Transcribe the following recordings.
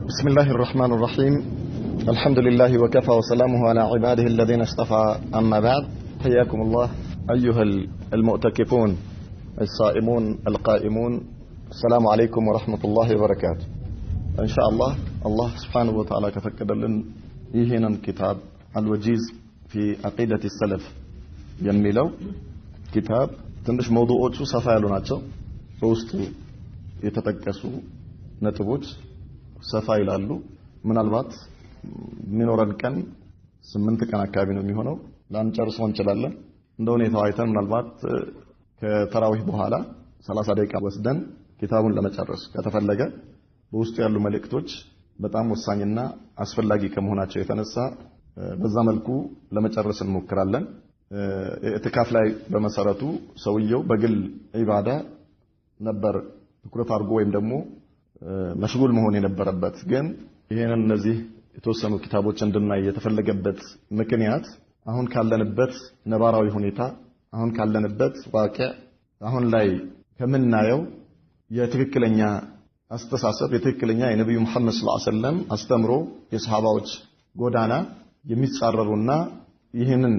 بسم الله الرحمن الرحيم. الحمد لله وكفى وسلامه على عباده الذين اصطفى. أما بعد، حياكم الله أيها المؤتكفون الصائمون القائمون. السلام عليكم ورحمة الله وبركاته. إن شاء الله سبحانه وتعالى كفكد لن يهينا كتاب الوجيز في عقيدة السلف يميلو كتاب تنش موضوعات صفا يلوناتشو بوستو يتتكسو نتبوت ሰፋ ይላሉ። ምናልባት ሚኖረን ቀን 8 ቀን አካባቢ ነው የሚሆነው። ላንጨርሰው እንችላለን። እንደ ሁኔታው አይተን ምናልባት ከተራዊህ በኋላ 30 ደቂቃ ወስደን ኪታቡን ለመጨረስ ከተፈለገ በውስጡ ያሉ መልእክቶች በጣም ወሳኝና አስፈላጊ ከመሆናቸው የተነሳ በዛ መልኩ ለመጨረስ እንሞክራለን። ኢትካፍ ላይ በመሰረቱ ሰውየው በግል ዒባዳ ነበር ትኩረት አድርጎ ወይም ደግሞ መሽጉል መሆን የነበረበት። ግን ይሄንን እነዚህ የተወሰኑ ኪታቦች እንድናይ የተፈለገበት ምክንያት አሁን ካለንበት ነባራዊ ሁኔታ፣ አሁን ካለንበት ዋቂዕ፣ አሁን ላይ ከምናየው የትክክለኛ አስተሳሰብ የትክክለኛ የነብዩ መሐመድ ሰለላሁ ዐለይሂ ወሰለም አስተምሮ የሰሃባዎች ጎዳና የሚጻረሩና ይህንን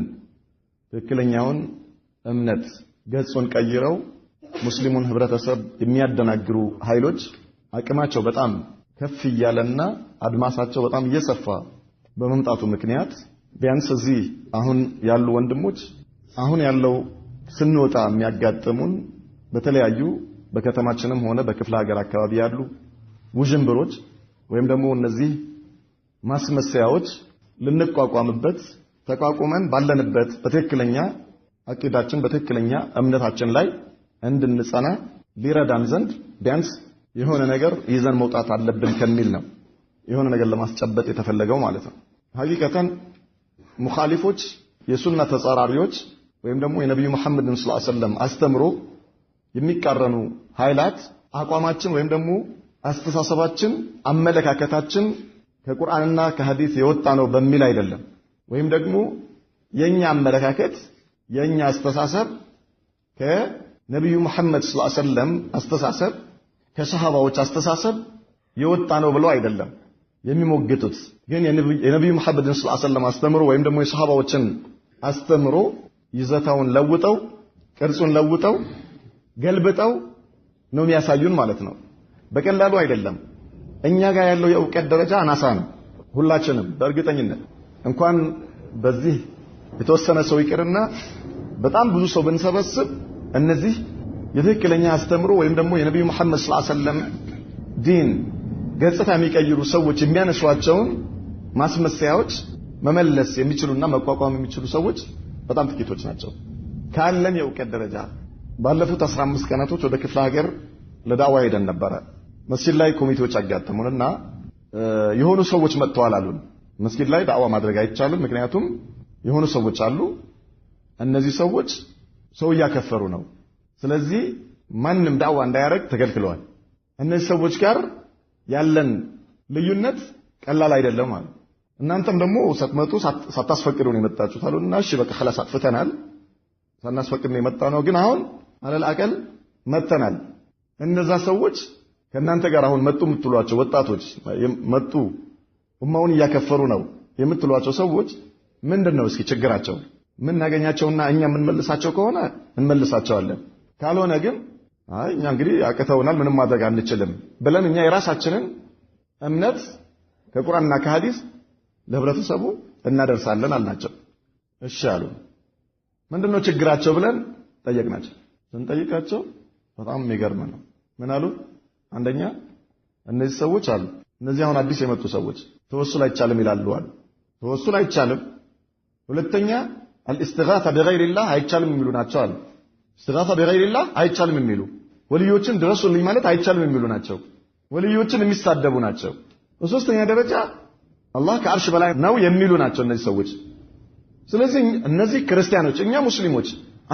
ትክክለኛውን እምነት ገጹን ቀይረው ሙስሊሙን ህብረተሰብ የሚያደናግሩ ኃይሎች አቅማቸው በጣም ከፍ ይያለና አድማሳቸው በጣም እየሰፋ በመምጣቱ ምክንያት ቢያንስ እዚህ አሁን ያሉ ወንድሞች አሁን ያለው ስንወጣ የሚያጋጥሙን በተለያዩ በከተማችንም ሆነ በክፍለ ሀገር አካባቢ ያሉ ውዥንብሮች ወይም ደግሞ እነዚህ ማስመሰያዎች ልንቋቋምበት ተቋቁመን ባለንበት በትክክለኛ አቂዳችን በትክክለኛ እምነታችን ላይ እንድንጸና ሊረዳን ዘንድ ቢያንስ የሆነ ነገር ይዘን መውጣት አለብን ከሚል ነው የሆነ ነገር ለማስጨበጥ የተፈለገው ማለት ነው። ሐቂቀተን ሙኻሊፎች የሱና ተጻራሪዎች ወይም ደግሞ የነብዩ መሐመድን ሰለላሁ ዐለይሂ ወሰለም አስተምሮ የሚቃረኑ ኃይላት አቋማችን ወይም ደግሞ አስተሳሰባችን አመለካከታችን ከቁርአንና ከሐዲስ የወጣ ነው በሚል አይደለም። ወይም ደግሞ የኛ አመለካከት የኛ አስተሳሰብ ከነብዩ መሐመድ ሰለላሁ ዐለይሂ ወሰለም አስተሳሰብ ከሰሃባዎች አስተሳሰብ የወጣ ነው ብለው አይደለም የሚሞግቱት። ግን የነብዩ መሐመድ ሰለላሁ ዐለይሂ ወሰለም አስተምሮ ወይም ደግሞ የሰሃባዎችን አስተምሮ ይዘታውን ለውጠው ቅርጹን ለውጠው ገልብጠው ነው የሚያሳዩን ማለት ነው። በቀላሉ አይደለም። እኛ ጋር ያለው የእውቀት ደረጃ አናሳ ነው። ሁላችንም በእርግጠኝነት እንኳን በዚህ የተወሰነ ሰው ይቅርና በጣም ብዙ ሰው ብንሰበስብ እነዚህ የትክክለኛ አስተምሮ ወይም ደግሞ የነብዩ መሐመድ ሰለላሁ ዐለይሂ ወሰለም ዲን ገጽታ የሚቀይሩ ሰዎች የሚያነሷቸውን ማስመሰያዎች መመለስ የሚችሉና መቋቋም የሚችሉ ሰዎች በጣም ጥቂቶች ናቸው። ካለን የእውቀት ደረጃ ባለፉት 15 ቀናቶች ወደ ክፍለ ሀገር ለዳዋ ሄደን ነበር። መስጊድ ላይ ኮሚቴዎች አጋጠሙንና የሆኑ ሰዎች መጥተዋል አሉን። መስጊድ ላይ ዳዋ ማድረግ አይቻልም፣ ምክንያቱም የሆኑ ሰዎች አሉ፣ እነዚህ ሰዎች ሰው እያከፈሩ ነው፣ ስለዚህ ማንም ዳዋ እንዳያረግ ተከልክለዋል። እነዚህ ሰዎች ጋር ያለን ልዩነት ቀላል አይደለም ማለት። እናንተም ደግሞ ሳትመጡ ሳታስፈቅዱ ነው የመጣችሁት አሉና እሺ በቃ خلاص አጥፍተናል፣ ሳናስፈቅድ ነው የመጣነው፣ ግን አሁን አለል አቀል መተናል። እነዛ ሰዎች ከእናንተ ጋር አሁን መጡ የምትሏቸው ወጣቶች መጡ ኡማውን እያከፈሩ ነው የምትሏቸው ሰዎች ምንድነው እስኪ ችግራቸው? ምን ናገኛቸውና እኛ የምንመልሳቸው ከሆነ እንመልሳቸዋለን፣ ካልሆነ ግን እኛ እንግዲህ አቀተውናል ምንም ማድረግ አንችልም ብለን እኛ የራሳችንን እምነት ከቁርአንና ከሐዲስ ለህብረተሰቡ እናደርሳለን አልናቸው። እሺ አሉ። ምንድነው ችግራቸው ብለን ጠየቅናቸው። ስንጠይቃቸው በጣም የሚገርም ነው። ምን አሉ? አንደኛ እነዚህ ሰዎች አሉ እነዚህ አሁን አዲስ የመጡ ሰዎች ተወሱል አይቻልም ይላሉ አሉ። ተወሱል አይቻልም። ሁለተኛ አልኢስቲጋሳ በገይሪላህ አይቻልም የሚሉ ናቸው አሉ። ኢስቲጋሳ በገይሪላህ አይቻልም የሚሉ ወልዮችን ድረሱልኝ ማለት አይቻልም የሚሉ ናቸው። ወልዮችን የሚሳደቡ ናቸው። በሶስተኛ ደረጃ አላህ ከአርሽ በላይ ነው የሚሉ ናቸው እነዚህ ሰዎች። ስለዚህ እነዚህ ክርስቲያኖች እኛ ሙስሊሞች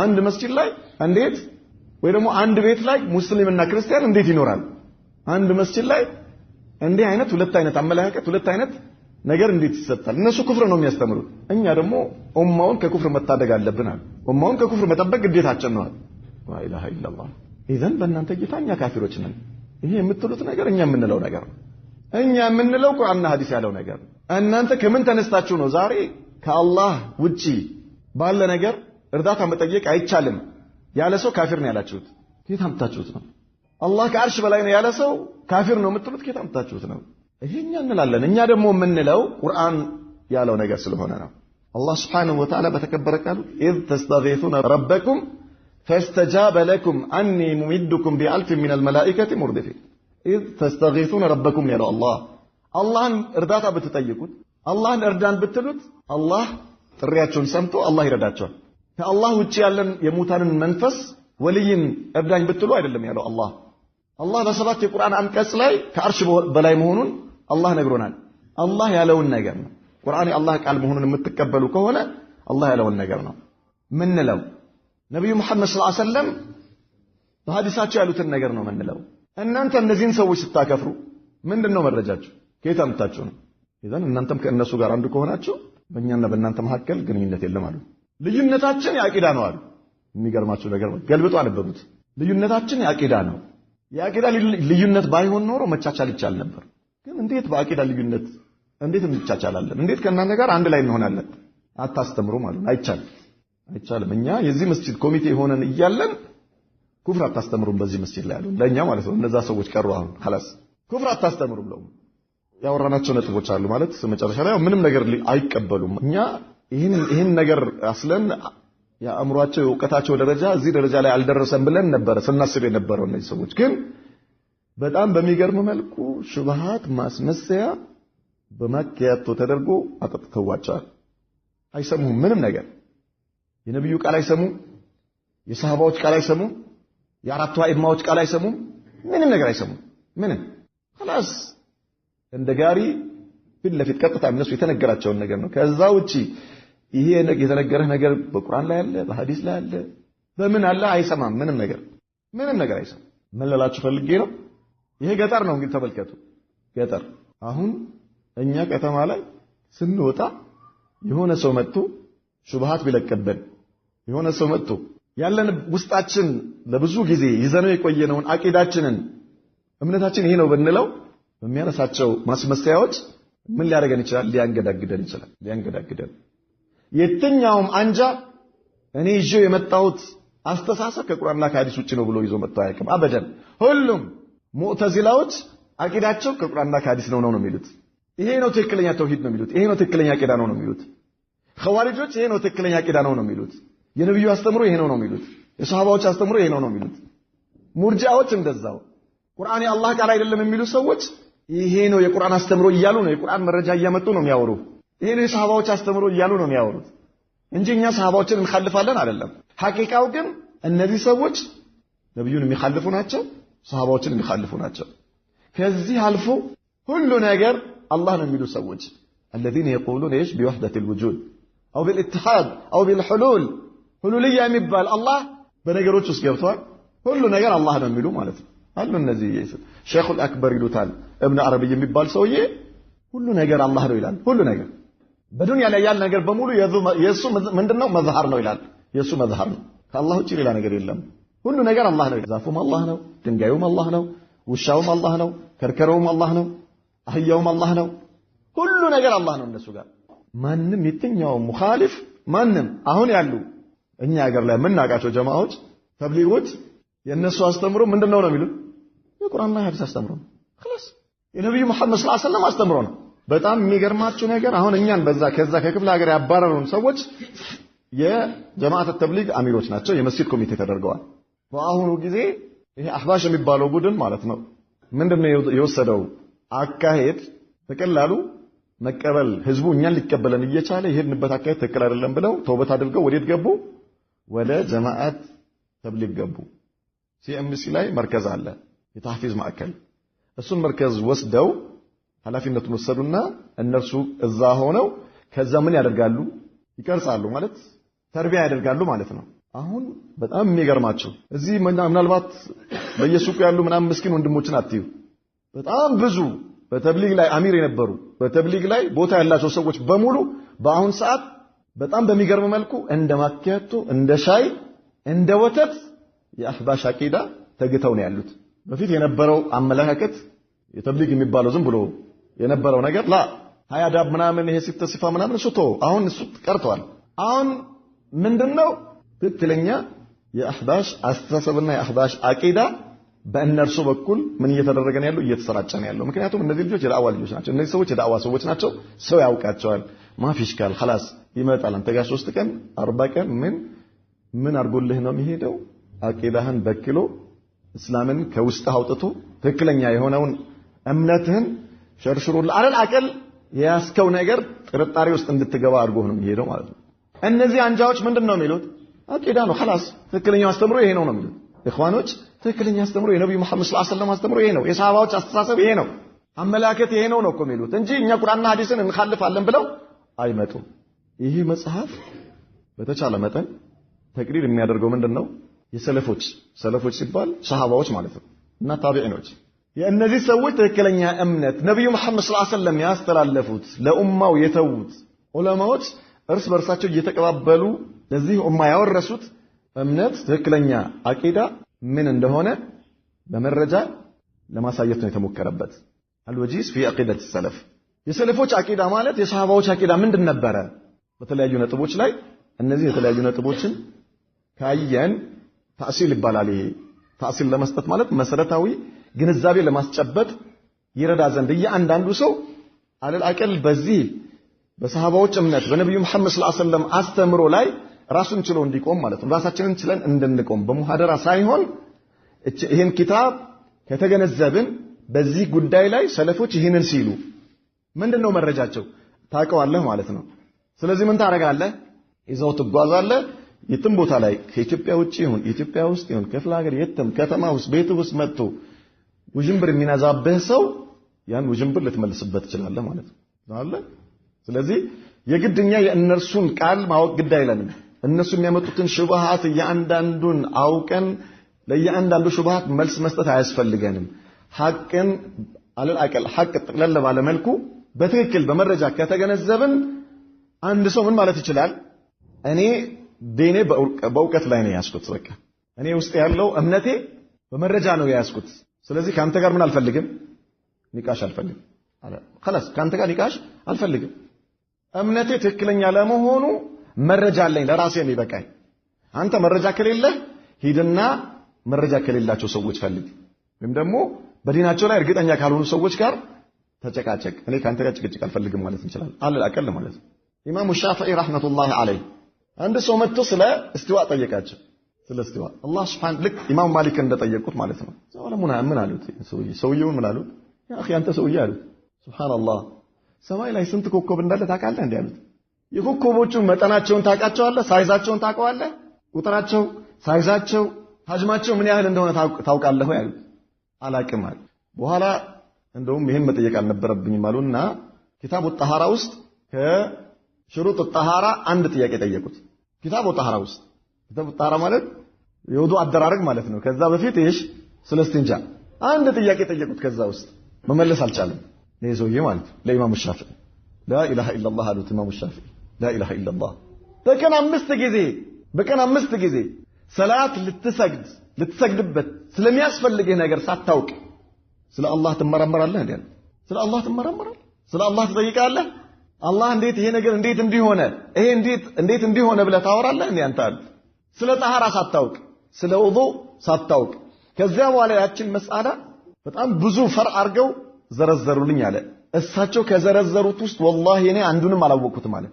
አንድ መስጂድ ላይ እንዴት ወይ ደግሞ አንድ ቤት ላይ ሙስሊምና ክርስቲያን እንዴት ይኖራል? አንድ መስጂድ ላይ እንዲህ አይነት ሁለት አይነት አመለካከት ሁለት አይነት ነገር እንዴት ይሰጣል? እነሱ ኩፍር ነው የሚያስተምሩት። እኛ ደግሞ ኡማውን ከኩፍር መታደግ አለብናል። ኡማውን ከኩፍር መጠበቅ ግዴታችን ነው። ላ ኢላሃ ኢላላህ። ኢዘን በእናንተ ጌታ እኛ ካፊሮች ነን። ይሄ የምትሉት ነገር እኛ የምንለው ነገር ነው። እኛ የምንለው ቁርአንና ሐዲስ ያለው ነገር እናንተ ከምን ተነስታችሁ ነው ዛሬ ከአላህ ውጪ ባለ ነገር እርዳታ መጠየቅ አይቻልም ያለ ሰው ካፊር ነው ያላችሁት? ከየት አምጥታችሁት ነው? አላህ ከአርሽ በላይ ነው ያለ ሰው ካፊር ነው የምትሉት ከየት አምጥታችሁት ነው? ይሄኛ እንላለን። እኛ ደግሞ የምንለው ቁርአን ያለው ነገር ስለሆነ ነው። አላህ Subhanahu Wa Ta'ala በተከበረ ቃሉ إذ تستغيثون ربكم فاستجاب لكم أني ممدكم بألف من الملائكة مردفين إذ تستغيثون ربكم يا الله አላህን እርዳታ ብትጠይቁት አላህን እርዳን ብትሉት አላህ ጥሪያቸውን ሰምቶ አላህ ይረዳቸዋል። ከአላህ ውጪ ያለን የሙታንን መንፈስ ወልይን እርዳኝ ብትሉ አይደለም ያለው አላህ። አላህ በሰባት የቁርአን አንቀጽ ላይ ከአርሽ በላይ መሆኑን አላህ ነግሮናል። አላህ ያለውን ነገር ነው። ቁርአን የአላህ ቃል መሆኑን የምትቀበሉ ከሆነ አላህ ያለውን ነገር ነው ምንለው። ነብዩ መሐመድ ሰለላሁ ዐለይሂ ወሰለም በሐዲሳቸው ያሉትን ነገር ነው ምንለው። እናንተ እነዚህን ሰዎች ስታከፍሩ ምንድነው መረጃችሁ? ከየት አምጥታችሁ ነው? ይዘን እናንተም ከእነሱ ጋር አንድ ከሆናችሁ በእኛና በእናንተ መካከል ግንኙነት የለም አሉ። ልዩነታችን የአቂዳ ነው አሉ። የሚገርማችሁ ነገር ገልብጦ አነበቡት። ልዩነታችን የአቂዳ ነው። የአቂዳ ልዩነት ባይሆን ኖሮ መቻቻል ይቻል ነበር። ግን እንዴት በአቂዳ ልዩነት እንዴት እንቻቻላለን? እንዴት ከእናንተ ጋር አንድ ላይ እንሆናለን? አታስተምሩ ማለት አይቻልም። እኛ የዚህ መስጂድ ኮሚቴ ሆነን እያለን ኩፍር አታስተምሩም በዚህ መስጂድ ላይ አሉ። ለኛ ማለት ነው። እነዛ ሰዎች ቀሩ። አሁን خلاص ኩፍር አታስተምሩም ብለው ያወራናቸው ነጥቦች አሉ። ማለት መጨረሻ ላይ ምንም ነገር አይቀበሉም። እኛ ይህን ነገር አስለን ያአምሯቸው የእውቀታቸው ደረጃ እዚህ ደረጃ ላይ አልደረሰም ብለን ነበር ስናስብ የነበረው። እነዚህ ሰዎች ግን በጣም በሚገርም መልኩ ሹብሃት ማስመሰያ በማኪያቶ ተደርጎ አጥጥተዋቸዋል። አይሰሙም ምንም ነገር። የነብዩ ቃል አይሰሙም፣ የሰሃባዎች ቃል አይሰሙም፣ የአራቱ አኢማዎች ቃል አይሰሙም፣ ምንም ነገር አይሰሙም። ምንም خلاص እንደ ጋሪ ፊት ለፊት ቀጥታ እነሱ የተነገራቸውን ነገር ነው። ከዛ ውጪ ይሄ የተነገረህ ነገር በቁርአን ላይ አለ፣ በሐዲስ ላይ አለ፣ በምን አለ አይሰማም። ምንም ነገር አይሰማም። ምን ልላችሁ ፈልጌ ነው፣ ይሄ ገጠር ነው እንግዲህ ተመልከቱ። ገጠር አሁን እኛ ከተማ ላይ ስንወጣ የሆነ ሰው መጥቶ ሹብሃት ቢለቀበን የሆነ ሰው መጥቶ ያለን ውስጣችን ለብዙ ጊዜ ይዘነው የቆየነውን አቂዳችንን እምነታችን ይሄ ነው ብንለው በሚያነሳቸው ማስመሰያዎች ምን ሊያደርገን ይችላል? ሊያንገዳግደን ይችላል። የትኛውም አንጃ እኔ ይዤው የመጣሁት አስተሳሰብ ከቁርአንና ከሐዲስ ውጪ ነው ብሎ ይዞ መጥቶ አያውቅም። አበደን። ሁሉም ሙዕተዚላዎች አቂዳቸው ከቁርአንና ከሐዲስ ነው የሚሉት። ይሄ ነው ትክክለኛ ተውሂድ ነው የሚሉት። ይሄ ነው ትክክለኛ አቂዳ ነው የሚሉት። ኸዋሪጆች ይሄ ነው ትክክለኛ አቂዳ ነው የሚሉት። የነብዩ አስተምሮ ይሄ ነው የሚሉት። የሰሃባዎች አስተምሮ ይሄ ነው የሚሉት። ሙርጂዓዎች እንደዛው ቁርአን የአላህ ቃል አይደለም የሚሉ ሰዎች ይሄ ነው የቁርአን አስተምሮ እያሉ ነው የቁርአን መረጃ እያመጡ ነው የሚያወሩ። ይሄ ነው የሰሃባዎች አስተምሮ እያሉ ነው የሚያወሩት እንጂ እኛ ሰሃባዎችን እንخልፋለን አይደለም። ሐቂቃው ግን እነዚህ ሰዎች ነብዩን የሚخልፉ ናቸው፣ ሰሃባዎችን የሚخልፉ ናቸው። ከዚህ አልፎ ሁሉ ነገር አላህ ነው የሚሉ ሰዎች الذين يقولون ايش بوحدة الوجود او بالاتحاد او بالحلول ሁሉልያ የሚባል አላህ በነገሮች ውስጥ ገብቷል። ሁሉ ነገር አላህ ነው የሚሉ ማለት ነው አሉ። እነዚህ ሼኹል አክበር ይሉታል እብነ አረብይ የሚባል ሰውዬ ሁሉ ነገር አላህ ነው ይላል። ሁሉ ነገር በዱንያ ላይ ያለ ነገር በሙሉ የሱ ምንድነው መዝሃር ነው ይላል። የሱ መዝሃር ነው፣ ከአላህ ውጪ ሌላ ነገር የለም። ሁሉ ነገር አላህ ነው። ዛፉም አላህ ነው፣ ድንጋዩም አላህ ነው፣ ውሻውም አላህ ነው፣ ከርከሮውም አላህ ነው፣ አህያውም አላህ ነው። ሁሉ ነገር አላህ ነው እነሱ ጋር። ማንም የትኛውም ሙኻሊፍ ማንም አሁን ያሉ እኛ ሀገር ላይ የምናውቃቸው ጀማዓዎች ተብሊጎች የነሱ አስተምሮ ምንድነው ነው የሚሉት? የቁርአንና የሐዲስ አስተምሮ ነው። خلاص የነብዩ መሐመድ ሰለላሁ ዐለይሂ ወሰለም አስተምሮ ነው። በጣም የሚገርማችሁ ነገር አሁን እኛን ከዛ ከክፍለ ሀገር ያባረሩን ሰዎች የጀማዓት ተብሊግ አሚሮች ናቸው። የመስጂድ ኮሚቴ ተደርገዋል። በአሁኑ ጊዜ ይሄ አህባሽ የሚባለው ቡድን ማለት ነው ምንድነው የወሰደው አካሄድ በቀላሉ መቀበል ህዝቡ እኛን ሊቀበለን እየቻለ ይሄድንበት አካሄድ ትክክል አይደለም ብለው ተውበት አድርገው ወዴት ገቡ? ወደ ጀማዓት ተብሊግ ገቡ። ሲኤምሲ ላይ መርከዝ አለ፣ የታህፊዝ ማዕከል። እሱን መርከዝ ወስደው ኃላፊነቱን ወሰዱና እነርሱ እዛ ሆነው ከዛ ምን ያደርጋሉ? ይቀርጻሉ ማለት ተርቢያ ያደርጋሉ ማለት ነው። አሁን በጣም የሚገርማቸው እዚህ ምናልባት በየሱቁ ያሉ ምናምን ምስኪን ወንድሞችን አትዩ። በጣም ብዙ በተብሊግ ላይ አሚር የነበሩ በተብሊግ ላይ ቦታ ያላቸው ሰዎች በሙሉ በአሁን ሰዓት በጣም በሚገርም መልኩ እንደ ማኪያቶ፣ እንደ ሻይ፣ እንደ ወተት የአህባሽ አቂዳ ተግተው ነው ያሉት። በፊት የነበረው አመለካከት የተብሊግ የሚባለው ዝም ብሎ የነበረው ነገር ላ ሀያዳብ ምናምን ይሄ ሲተስፋ ምናምን እሱ አሁን እሱ ቀርቷል። አሁን ምንድነው ትክክለኛ የአህባሽ አስተሳሰብና የአህባሽ አቂዳ በእነርሱ በኩል ምን እየተደረገ ነው ያለው? እየተሰራጨ ነው ያለው። ምክንያቱም እነዚህ ልጆች የዳዕዋ ልጆች ናቸው። እነዚህ ሰዎች የዳዕዋ ሰዎች ናቸው። ሰው ያውቃቸዋል። ማፊሽካል خلاص ይመጣል። አንተ ጋር 3 ቀን 40 ቀን ምን አርጎልህ ነው የሚሄደው? አቂዳህን በክሎ እስላምን ከውስጥ አውጥቶ ትክክለኛ የሆነውን እምነትህን ሸርሽሩልህ አለል አቀል ያስከው ነገር ጥርጣሬ ውስጥ እንድትገባ አድርጎ ነው የሚሄደው ማለት ነው። እነዚህ አንጃዎች ምንድነው የሚሉት? አቂዳ ነው خلاص ትክክለኛው አስተምሮ ይሄ ነው የሚሉት። ኢኽዋኖች ትክክለኛ አስተምሮ የነብዩ መሐመድ ሰለላሁ ዐለይሂ ወሰለም አስተምሮ ይሄ ነው። የሰሃባዎች አስተሳሰብ ይሄ ነው። አመላከት ይሄ ነው እኮ የሚሉት እንጂ እኛ ቁርአንና ሐዲስን እንخالፋለን ብለው አይመጡም። ይሄ መጽሐፍ በተቻለ መጠን ተቅሪር የሚያደርገው ምንድነው? የሰለፎች ሲባል ሰሃባዎች ማለት ነው እና ታቢዒኖች የእነዚህ ሰዎች ትክክለኛ እምነት ነብዩ መሐመድ ሰለላሁ ዐለይሂ ወሰለም ያስተላለፉት ለኡማው የተዉት ዑለማዎች እርስ በርሳቸው እየተቀባበሉ ለዚህ ኡማ ያወረሱት እምነት ትክክለኛ አቂዳ ምን እንደሆነ በመረጃ ለማሳየት ነው የተሞከረበት። አልወጂዝ في عقيدة السلف የሰለፎች አቂዳ ማለት የሰሃባዎች አቂዳ ምንድን ነበረ? በተለያዩ ነጥቦች ላይ እነዚህ የተለያዩ ነጥቦችን ካየን ተአሲል ይባላል። ይሄ ተአሲል ለመስጠት ማለት መሰረታዊ ግንዛቤ ለማስጨበጥ ይረዳ ዘንድ እያንዳንዱ ሰው አለል አቀል በዚህ በሰሃባዎች እምነት በነብዩ መሐመድ ሰለላሁ ዐለይሂ ወሰለም አስተምሮ ላይ ራሱን ችሎ እንዲቆም ማለት ነው። ራሳችንን ችለን እንድንቆም በሙሐደራ ሳይሆን ይሄን ኪታብ ከተገነዘብን በዚህ ጉዳይ ላይ ሰለፎች ይሄንን ሲሉ ምንድነው መረጃቸው ታውቀዋለህ ማለት ነው። ስለዚህ ምን ታረጋለህ? ይዘው ትጓዛለህ። የትም ቦታ ላይ ከኢትዮጵያ ውጪ ይሁን ኢትዮጵያ ውስጥ ይሁን ክፍለ ሀገር የትም ከተማ ውስጥ ቤት ውስጥ መጥቶ ውጅንብር የሚነዛብህ ሰው ያን ውጅንብር ልትመልስበት ትችላለህ ማለት ነው። ስለዚህ የግድኛ የእነርሱን ቃል ማወቅ ግድ አይለንም። እነሱ የሚያመጡትን ሹብሃት እያንዳንዱን አውቀን ለእያንዳንዱ ሹብሃት መልስ መስጠት አያስፈልገንም። ሐቅን አለል አቀል ሐቅ ጥቅለል ባለ መልኩ በትክክል በመረጃ ከተገነዘብን አንድ ሰው ምን ማለት ይችላል? እኔ ዲኔ በእውቀት ላይ ነው ያስኩት። በቃ እኔ ውስጥ ያለው እምነቴ በመረጃ ነው ያስኩት። ስለዚህ ካንተ ጋር ምን አልፈልግም? ኒቃሽ አልፈልግም አለ خلاص ካንተ ጋር ኒቃሽ አልፈልግም። እምነቴ ትክክለኛ ለመሆኑ መረጃ አለኝ ለራሴ ነው ይበቃኝ። አንተ መረጃ ከሌለ ሂድና መረጃ ከሌላቸው ሰዎች ፈልግ፣ ወይም ደግሞ በዲናቸው ላይ እርግጠኛ ካልሆኑ ሰዎች ጋር ተጨቃጨቅ። እኔ ካንተ ጋር ጭቅጭቅ አልፈልግም ማለት እንችላለን። አለል አቀል ማለት ነው። ኢማሙ ሻፊዒ ረህመቱላሂ ዐለይሂ አንድ ሰው መጥቶ ስለ እስቲዋ ጠየቃቸው። ስለ እስቲዋ አላህ ሱብሓነሁ ልክ ኢማሙ ማሊክ እንደጠየቁት ማለት ነው። ሰውለሙና ምን አሉት? ሰውየው ምን አሉት? ያ አኺ አንተ ሰውዬ አሉት። ሱብሃንአላህ ሰማይ ላይ ስንት ኮከብ እንዳለ ታውቃለህ እንዴ አሉት። የኮከቦቹ መጠናቸውን ታውቃቸዋለህ? ሳይዛቸውን ታውቀዋለህ? ቁጥራቸው፣ ሳይዛቸው፣ ሐጅማቸው ምን ያህል እንደሆነ ታውቃለህ ወይ አሉት። አላቅም አለ። በኋላ እንደውም ይሄን መጠየቅ አልነበረብኝም አሉና ኪታቡ ጠሃራ ውስጥ ከሽሩጥ ጠሃራ አንድ ጥያቄ ጠየቁት። ኪታቡ ጠሃራ ውስጥ ኪታቡ ጠሃራ ማለት የውዱእ አደራረግ ማለት ነው። ከዛ በፊት እሺ ስለ እስቲንጃ አንድ ጥያቄ ጠየቁት። ከዛ ውስጥ መመለስ አልቻለም። ይሄ ሰውዬ ማለት ለኢማሙ ሻፊዒ ላ ኢላሃ ኢላላህ አሉት። ኢማሙ ሻፊዒ ላ ኢላሃ ኢላላህ በቀን አምስት ጊዜ ሰላት ልትሰግድበት ስለሚያስፈልግህ ነገር ሳታውቅ ስለ አላህ ትመረመራለህ እንዴ? ስለ አላህ ትመረመራለህ? ስለ አላህ ትጠይቃለህ? አላህ እንዴት ይሄ ነገር እንዴት እንዲሆነ ይሄ እንዴት እንዲሆነ ብለህ ታወራለህ እንዴ አንተ? ስለ ጠሃራ ሳታውቅ ስለ ውዱእ ሳታውቅ ከዚያ በኋላ ያችን መስአላ በጣም ብዙ ፈርዕ አድርገው ዘረዘሩልኝ አለ። እሳቸው ከዘረዘሩት ውስጥ ወላሂ እኔ አንዱንም አላወቅኩትም አለ።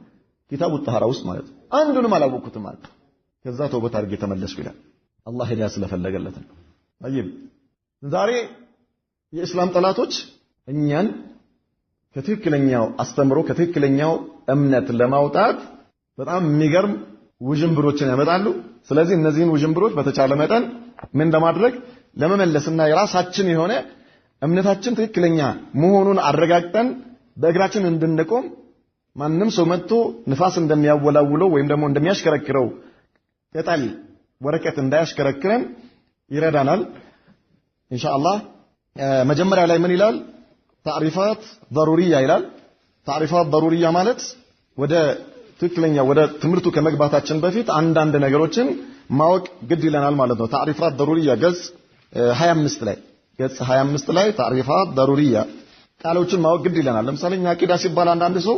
ኪታቡ ጠሃራ ውስጥ ማለት አንዱንም አላወቅኩትም አለ። ከዛ ተውበት አድርጌ ተመለስኩ ይላል። አላህ ሂዳያ ስለፈለገለት ነው። طيب ዛሬ የእስላም ጠላቶች እኛን ከትክክለኛው አስተምሮ ከትክክለኛው እምነት ለማውጣት በጣም የሚገርም ውዥንብሮችን ያመጣሉ። ስለዚህ እነዚህን ውዥንብሮች በተቻለ መጠን ምን ለማድረግ ለመመለስና የራሳችን የሆነ እምነታችን ትክክለኛ መሆኑን አረጋግጠን በእግራችን እንድንቆም ማንም ሰው መጥቶ ንፋስ እንደሚያወላውለው ወይም ደግሞ እንደሚያሽከረክረው ቅጠል ወረቀት እንዳያሽከረክረን ይረዳናል ኢንሻአላህ። መጀመሪያ ላይ ምን ይላል? ታሪፋት ضرورية ይላል። ታሪፋት ضرورية ማለት ወደ ትክክለኛ ወደ ትምህርቱ ከመግባታችን በፊት አንዳንድ ነገሮችን ማወቅ ግድ ይለናል ማለት ነው። ታሪፋት ضرورية ገጽ 25 ላይ ገጽ 25 ላይ ታሪፋት ضرورية ቃሎችን ማወቅ ግድ ይለናል። ለምሳሌ አቂዳ ሲባል አንዳንድ ሰው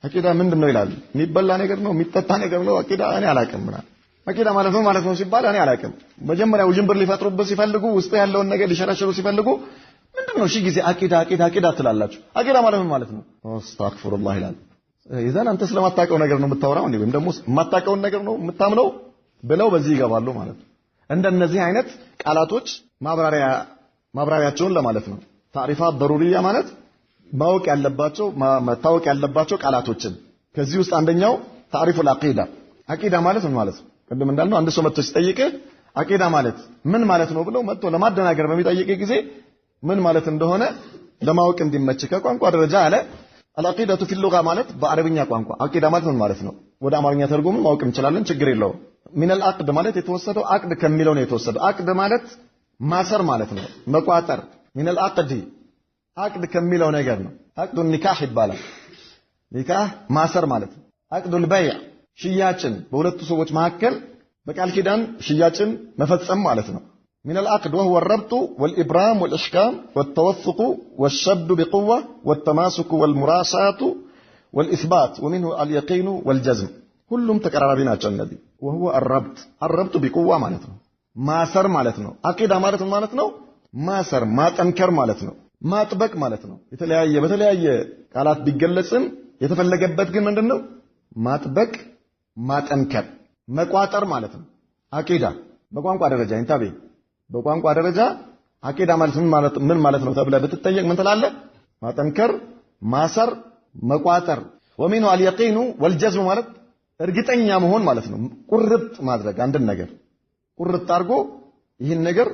አቂዳ ምንድነው ይላል። የሚበላ ነገር ነው የሚጠጣ ነገር ነው አቂዳ እኔ አላውቅም ምናምን አቂዳ ማለት ነው ሲባል እኔ አላውቅም። መጀመሪያ ውጅንብር ሊፈጥሩበት ሲፈልጉ ውስጥ ያለውን ነገር ሊሸረሽሩ ሲፈልጉ ምንድነው እሺ ጊዜ አቂዳ ትላላችሁ። አቂዳ ማለት ነው አስተግፍሩላህ ይላል። ይዘን አንተ ስለማታውቀው ነገር ነው የምታወራው ወይም ደግሞ የማታውቀውን ነገር ነው የምታምነው ብለው በዚህ ይገባሉ ማለት ነው። እንደነዚህ አይነት ቃላቶች ማብራሪያቸውን ለማለት ነው። ታሪፋት ضرورية ማለት ማወቅ ያለባቸው መታወቅ ያለባቸው ቃላቶችን ከዚህ ውስጥ አንደኛው ታሪፉል አቂዳ ማለት ምን ማለት ነው? ቅድም እንዳልነው አንድ ሰው መጥቶ ሲጠይቅ አቂዳ ማለት ምን ማለት ነው ብለው መጥቶ ለማደናገር በሚጠይቅ ጊዜ ምን ማለት እንደሆነ ለማወቅ እንዲመች ከቋንቋ ደረጃ አለ አልአቂዳቱ ፊ اللغة ማለት በአረብኛ ቋንቋ አቂዳ ማለት ምን ማለት ነው? ወደ አማርኛ ተርጉም ማወቅ እንችላለን፣ ችግር የለውም። ሚነል አቅድ ማለት የተወሰደው አቅድ ከሚለው ነው የተወሰደው። አቅድ ማለት ማሰር ማለት ነው፣ መቋጠር። ሚነል አቅድ ከሚለው ነገር ነው። አቅዱ ኒካህ ይባላል። ኒካህ ማሰር ማለት ነው። አቅዱል በይዕ ሽያጭን በሁለቱ ሰዎች መካከል በቃል ኪዳን ሽያጭን መፈጸም ማለት ነው። من العقد وهو الربط والإبرام والإحكام والتوثق والشد بقوة والتماسك والمراساة والإثبات ومنه اليقين والجزم كلهم تقرربين النبي وهو الربط بقوة معناته ማሰር ማለት ነው። አቂዳ ማለት ነው ማሰር ማጠንከር ማለት ነው። ማጥበቅ ማለት ነው። በተለያየ ቃላት ቢገለጽም የተፈለገበት ግን ምንድነው? ማጥበቅ ማጠንከር መቋጠር ማለት ነው። አቂዳ በቋንቋ ደረጃ እንታበይ በቋንቋ ደረጃ አቂዳ ማለት ምን ማለት ነው ተብለ ብትጠየቅ ምን ትላለህ? ማጠንከር ማሰር መቋጠር ومنه اليقين والجزم ማለት እርግጠኛ መሆን ማለት ነው። ቁርጥ ማድረግ አንድን ነገር ቁርጥ አድርጎ ይህን ነገር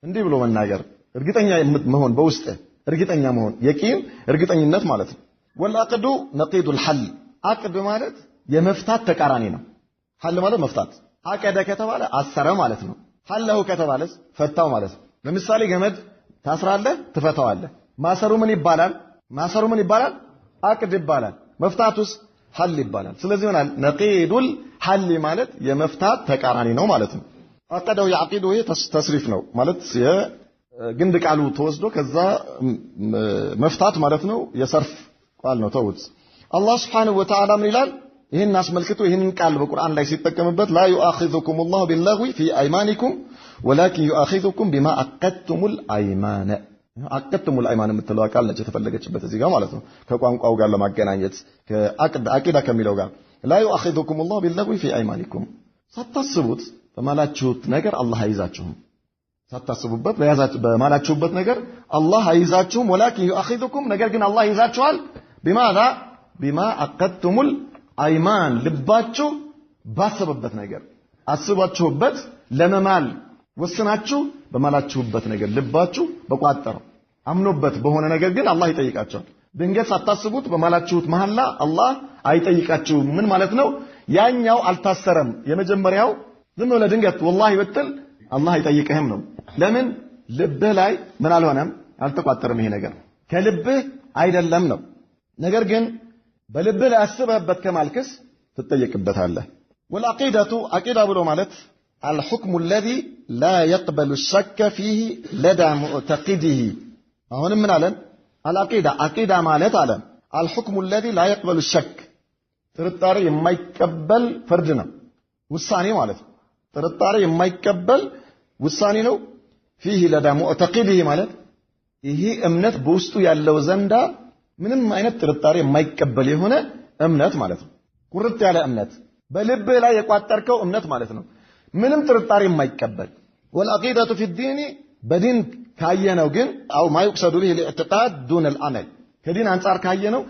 እንዲህ ብሎ መናገር እርግጠኛ መሆን በውስጥ እርግጠኛ መሆን የቂን እርግጠኝነት ማለት ነው። ወልአቅዱ ነቂዱል ሐል አቅድ ማለት የመፍታት ተቃራኒ ነው። ሐል ማለት መፍታት። አቀደ ከተባለ አሰረ ማለት ነው። ሐለሁ ከተባለስ ፈታው ማለት ነው። ለምሳሌ ገመድ ታስራለህ ትፈታዋለህ። ማሰሩ ምን ይባላል? አቅድ ይባላል። መፍታቱስ ሐል ይባላል። ስለዚህ ማለት ነቂዱል ሐል ማለት የመፍታት ተቃራኒ ነው ማለት ነው። አቀደው ያቂዱ ተስሪፍ ነው ማለት የግንድ ቃሉ ተወስዶ ከዛ መፍታት ማለት ነው። የሰርፍ ቃል ነው። ተውት አላህ Subhanahu Wa Ta'ala ምን ይላል? ይሄን አስመልክቶ ይሄንን ቃል በቁርአን ላይ ሲጠቀምበት لا يؤاخذكم الله باللغو في ايمانكم ولكن يؤاخذكم بما عقدتم الايمان عقدتم الايمان የምትለው ቃል ነች የተፈለገችበት እዚህ ጋር ማለት ነው። ከቋንቋው ጋር ለማገናኘት አቂዳ ከሚለው ጋር لا يؤاخذكم الله باللغو في ايمانكم ሳታስቡት በማላችሁት ነገር አላህ አይዛችሁም። ሳታስቡበት በማላችሁበት ነገር አላህ አይዛችሁም። ولكن يؤاخذكم ነገር ግን አላህ ይዛችኋል بماذا بما عقدتم አይማን ልባችሁ ባሰበበት ነገር አስባችሁበት ለመማል ወስናችሁ በማላችሁበት ነገር ልባችሁ በቋጠረው አምኖበት በሆነ ነገር ግን አላህ ይጠይቃቸዋል። ድንገት ሳታስቡት በማላችሁት መሐላ አላህ አይጠይቃችሁም። ምን ማለት ነው? ያኛው አልታሰረም። የመጀመሪያው ዝም ብለህ ድንገት ወላሂ ብትል አላህ አይጠይቅህም ነው። ለምን? ልብህ ላይ ምን አልሆነም አልተቋጠረም። ይሄ ነገር ከልብህ አይደለም ነው። ነገር ግን በልብህ ላይ አስበህበት ከማልክስ ትጠየቅበታለህ። والعقيدة عقيدة ብሎ ማለት الحكم الذي لا يقبل الشك فيه لدى معتقده አሁንም ምን አለን? عقيدة ማለት አለ الحكم الذي لا يقبل الشك ጥርጣሬ የማይቀበል ፍርድ ነው፣ ውሳኔ ማለት ነው። ጥርጣሬ የማይቀበል ውሳኔ ነው። فيه لدى معتقده ማለት ይሄ እምነት በውስጡ ያለው ዘንዳ ምንም አይነት ጥርጣሬ የማይቀበል የሆነ እምነት ማለት ነው። ቁርጥ ያለ እምነት በልብህ ላይ የቋጠርከው እምነት ማለት ነው። ምንም ጥርጣሬ የማይቀበል والعقيدة في الدين በዲን ካየነው ግን አው ማይቅሰዱ به الاعتقاد دون العمل ከዲን አንፃር ካየነው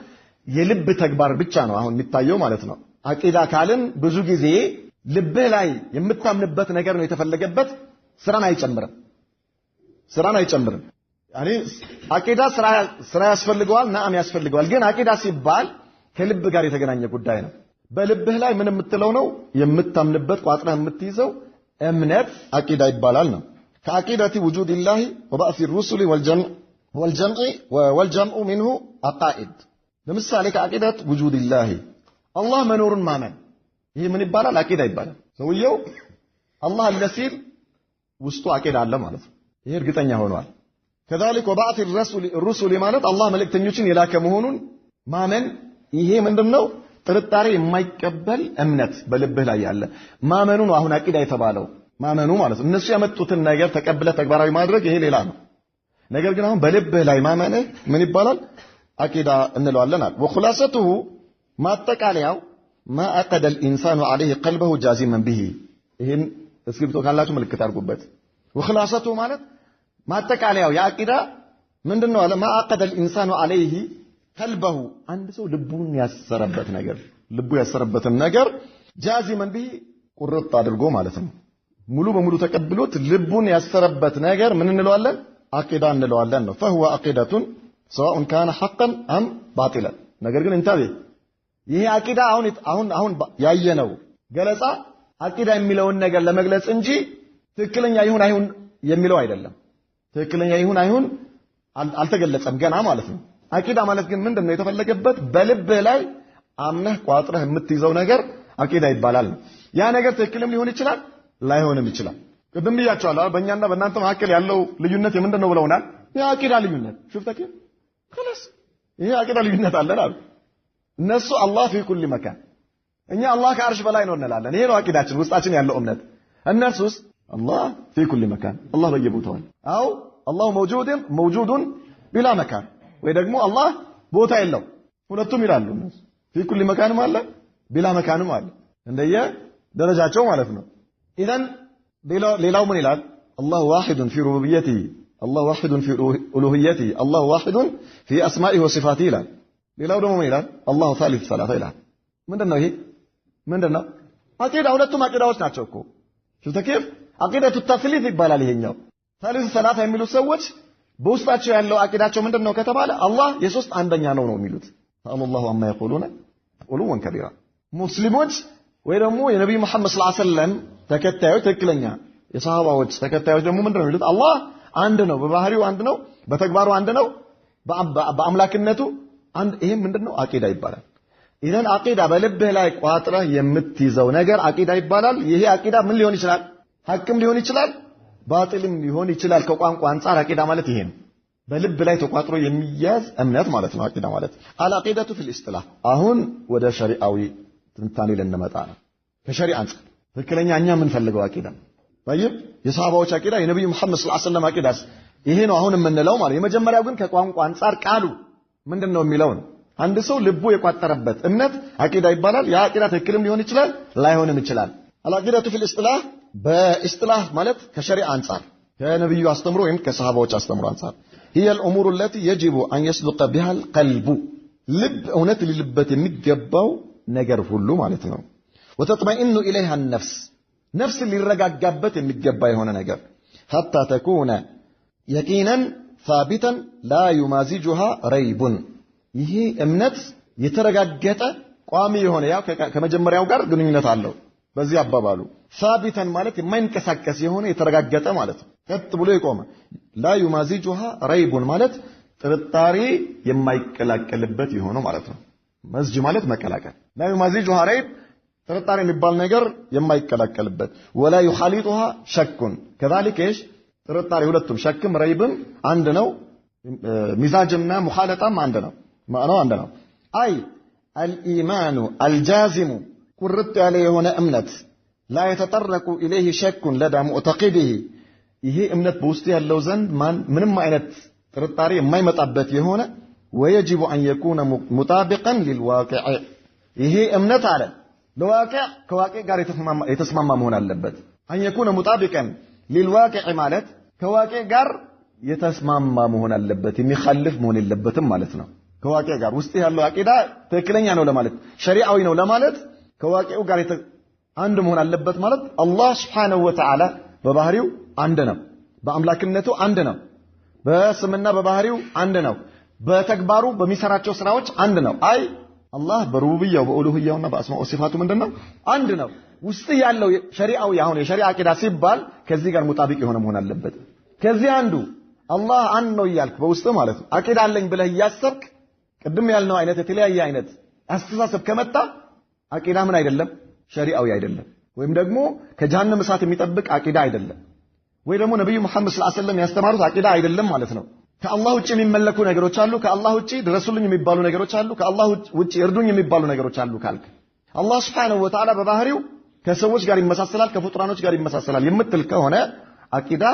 የልብ ተግባር ብቻ ነው አሁን የሚታየው ማለት ነው። አቂዳ ካልን ብዙ ጊዜ ልብህ ላይ የምታምንበት ነገር ነው የተፈለገበት፣ ስራን አይጨምርም። ያኒ አቂዳ ስራ ያስፈልገዋል፣ ናም ያስፈልገዋል። ግን አቂዳ ሲባል ከልብ ጋር የተገናኘ ጉዳይ ነው። በልብህ ላይ ምን የምትለው ነው የምታምንበት ቋጥረህ የምትይዘው እምነት አቂዳ ይባላል ነው። ከአቂዳቲ وجود الله وبعث الرسل والجمع منه عقائد ለምሳሌ ከአቂዳት وجود الله አላህ መኖሩን ማመን ይሄ ምን ይባላል? አቂዳ ይባላል። ሰውየው አላህ አለ ሲል ውስጡ አቂዳ አለ ማለት ነው። ይሄ እርግጠኛ ሆኗል። كذلك وبعث الرسل ማለት አላህ መልእክተኞችን የላከ መሆኑን ማመን ይሄ ምንድነው ጥርጣሬ የማይቀበል እምነት በልብህ ላይ ያለ ማመኑ ነው አሁን አቂዳ የተባለው ማመኑ ማለት ነው እነሱ ያመጡትን ነገር ተቀብለ ተግባራዊ ማድረግ ይሄ ሌላ ነው ነገር ግን አሁን በልብህ ላይ ማመንህ ምን ይባላል አቂዳ እንለዋለን ወخلاصته ማጠቃለያው ما أقد الإنسان عليه قلبه جازما به ይሄን እስክሪፕቶ ካላችሁ ምልክት አድርጉበት وخلاصته ማለት ማጠቃለያው ያቂዳ ምንድነው አለ ما أقد الإنسان عليه قلبه አንድ ሰው ልቡን ያሰረበት ነገር ልቡ ያሰረበትን ነገር جازما به ቁርጥ አድርጎ ማለት ነው ሙሉ በሙሉ ተቀብሎት ልቡን ያሰረበት ነገር ምን እንለዋለን አቂዳ እንለዋለን ነው فهو عقيدة سواء كان حقا ام باطلا ነገር ግን እንታቤ ይሄ አቂዳ አሁን ያየነው ገለጻ አቂዳ የሚለውን ነገር ለመግለጽ እንጂ ትክክለኛ ይሁን አይሁን የሚለው አይደለም ትክክለኛ ይሁን አይሁን አልተገለጸም ገና ማለት ነው አቂዳ ማለት ግን ምንድነው የተፈለገበት በልብ ላይ አምነህ ቋጥረህ የምትይዘው ነገር አቂዳ ይባላል ያ ነገር ትክክልም ሊሆን ይችላል ላይሆንም ይችላል ቅድም ብያቸዋለሁ በእኛና በእናንተ መካከል ያለው ልዩነት ምንድነው ብለውናል የአቂዳ ልዩነት شفتك خلاص ይሄ አቂዳ ልዩነት አለን አሉ እነሱ አላህ في كل مكان እኛ አላህ ከአርሽ በላይ ነው እንላለን ይሄ ነው አቂዳችን ውስጣችን ያለው እምነት እነሱስ አላህ في كل مكان አላህ በየቦታው አው አላህ موجود بلا مكان ወይ ደግሞ አላህ ቦታ የለው ሁለቱም ይላሉ እነሱ في كل مكان ማለት بلا مكان ማለት እንደየ ደረጃቸው ማለት ነው ኢዘን ሌላው ምን ይላል الله واحد في ربوبيته الله واحد في ألوهيته الله واحد في أسمائه وصفاته ይላል ሌላው ደግሞ ምን ይላል الله ثالث ثلاثة ይላል ምንድነው ይሄ ምንድነው አቂዳ ሁለቱም አቂዳዎች ናቸው እኮ شفت كيف عقيدة التثليث ይባላል ይሄኛው ثالث ثلاثة የሚሉ ሰዎች በውስጣቸው ያለው አቂዳቸው ምንድነው ከተባለ አላህ የሶስት አንደኛ ነው የሚሉት الله عما يقولون علوا كبيرا ሙስሊሞች ወይ ደግሞ የነብዩ መሐመድ ሰለላሁ ዐለይሂ ወሰለም ተከታዮች ትክክለኛ የሰሃባዎች ተከታዮች ደግሞ ምንድነው የሚሉት አላህ አንድ ነው በባህሪው አንድ ነው በተግባሩ አንድ ነው በአምላክነቱ አንድ ይሄ ምንድነው አቂዳ ይባላል ኢዘን አቂዳ በልብህ ላይ ቋጥረህ የምትይዘው ነገር አቂዳ ይባላል ይሄ አቂዳ ምን ሊሆን ይችላል ሐቅም ሊሆን ይችላል ባጢልም ሊሆን ይችላል ከቋንቋ አንፃር አቂዳ ማለት ይሄ ነው በልብ ላይ ተቋጥሮ የሚያዝ እምነት ማለት ነው አቂዳ ማለት አልአቂዳቱ ፊል ኢስጢላህ አሁን ወደ ሸሪዓዊ ትንታኔ ልንመጣ ነው ከሸሪዓ አንፃር ትክክለኛ እኛ ምን ፈልገው አቂዳ طيب የሰሃባዎች አቂዳ የነብዩ መሐመድ ሰለላሁ ዐለይሂ ወሰለም አቂዳስ ይሄ ነው አሁን የምንለው ማለት የመጀመሪያው ግን ከቋንቋ አንፃር ቃሉ ምንድነው የሚለው አንድ ሰው ልቡ የቋጠረበት እምነት አቂዳ ይባላል ያ አቂዳ ትክክልም ሊሆን ይችላል ላይሆንም ይችላል አልአቂዳቱ ፊል ኢስጢላህ በኢስጢላህ ማለት ከሸሪዓ አንፃር ከነብዩ አስተምሮ ወይም ከሰሃባዎች አስተምሮ አንፃር هي الامور التي يجب ان يصدق بها القلب ልብ እውነት ሊልበት የሚገባው ነገር ሁሉ ማለት ነው وتطمئن اليها النفس نفس ሊረጋጋበት የሚገባ የሆነ ነገር حتى تكون يقينا ثابتا لا يمازجها ريب ይሄ እምነት የተረጋገጠ ቋሚ የሆነ ያው ከመጀመሪያው ጋር ግንኙነት አለው በዚህ አባባሉ ثابتا ማለት የማይንቀሳቀስ የሆነ የተረጋገጠ ማለት ነው ቀጥ ብሎ የቆመ لا يمازجها ريب ማለት ጥርጣሬ የማይቀላቀልበት የሆነ ማለት ነው መስጅ ማለት መቀላቀል لا يمازجها ريب ጥርጣሬ የሚባል ነገር የማይቀላቀልበት ولا يخالطها شك كذلك ايش ጥርጣሬ ሁለቱም ሸክም ረይብም አንድ ነው ሚዛጅና ሙኻለጣም አንድ ነው ማዕናው አንድ ነው አይ الإيمان الجازم ቁርጥ ያለ የሆነ እምነት لا يتطرق إليه شك لدى معتقده ይሄ እምነት በውስጡ ያለው ዘንድ ምንም አይነት ጥርጣሬ የማይመጣበት የሆነ ويجب أن يكون مطابقا للواقع ይሄ እምነት አለ ለዋቂዕ ከዋቂዕ ጋር የተስማማ መሆን አለበት أن يكون مطابقا للواقع ማለት ከዋቂዕ ጋር የተስማማ መሆን አለበት የሚخالف መሆን የለበትም ማለት ነው ከዋቂዕ ጋር ውስጥ ያለው አቂዳ ትክክለኛ ነው ለማለት ሸሪዓዊ ነው ለማለት ከዋቂዑ ጋር አንድ መሆን አለበት ማለት አላህ Subhanahu Wa Ta'ala በባህሪው አንድ ነው በአምላክነቱ አንድ ነው በስምና በባህሪው አንድ ነው በተግባሩ በሚሰራቸው ስራዎች አንድ ነው አይ አላህ በሩቡብያው በኡሉህያውና በአስማኡ ሲፋቱ ምንድነው አንድ ነው ውስጥ ያለው ሸሪዓዊ አሁን የሸሪዓ አቂዳ ሲባል ከዚህ ጋር ሙጣቢቅ የሆነ መሆን አለበት ከዚህ አንዱ አላህ አንድ ነው ይያልክ በውስጥ ማለት ነው አቂዳ አለኝ ብለህ ያሰብክ ቅድም ያልነው አይነት የተለያየ አይነት አስተሳሰብ ከመጣ አቂዳ ምን አይደለም ሸሪዓዊ አይደለም ወይም ደግሞ ከጀሃነም እሳት የሚጠብቅ አቂዳ አይደለም ወይ ደግሞ ነብዩ መሐመድ ሰለላሁ ዐለይሂ ወሰለም ያስተማሩት አቂዳ አይደለም ማለት ነው ከአላህ ውጪ የሚመለኩ ነገሮች አሉ ከአላህ ውጪ ድረሱልኝ የሚባሉ ነገሮች አሉ ከአላህ ውጪ እርዱኝ የሚባሉ ነገሮች አሉ ካልክ አላህ Subhanahu Wa Ta'ala በባህሪው ከሰዎች ጋር ይመሳሰላል ከፍጡራኖች ጋር ይመሳሰላል የምትል ከሆነ አቂዳ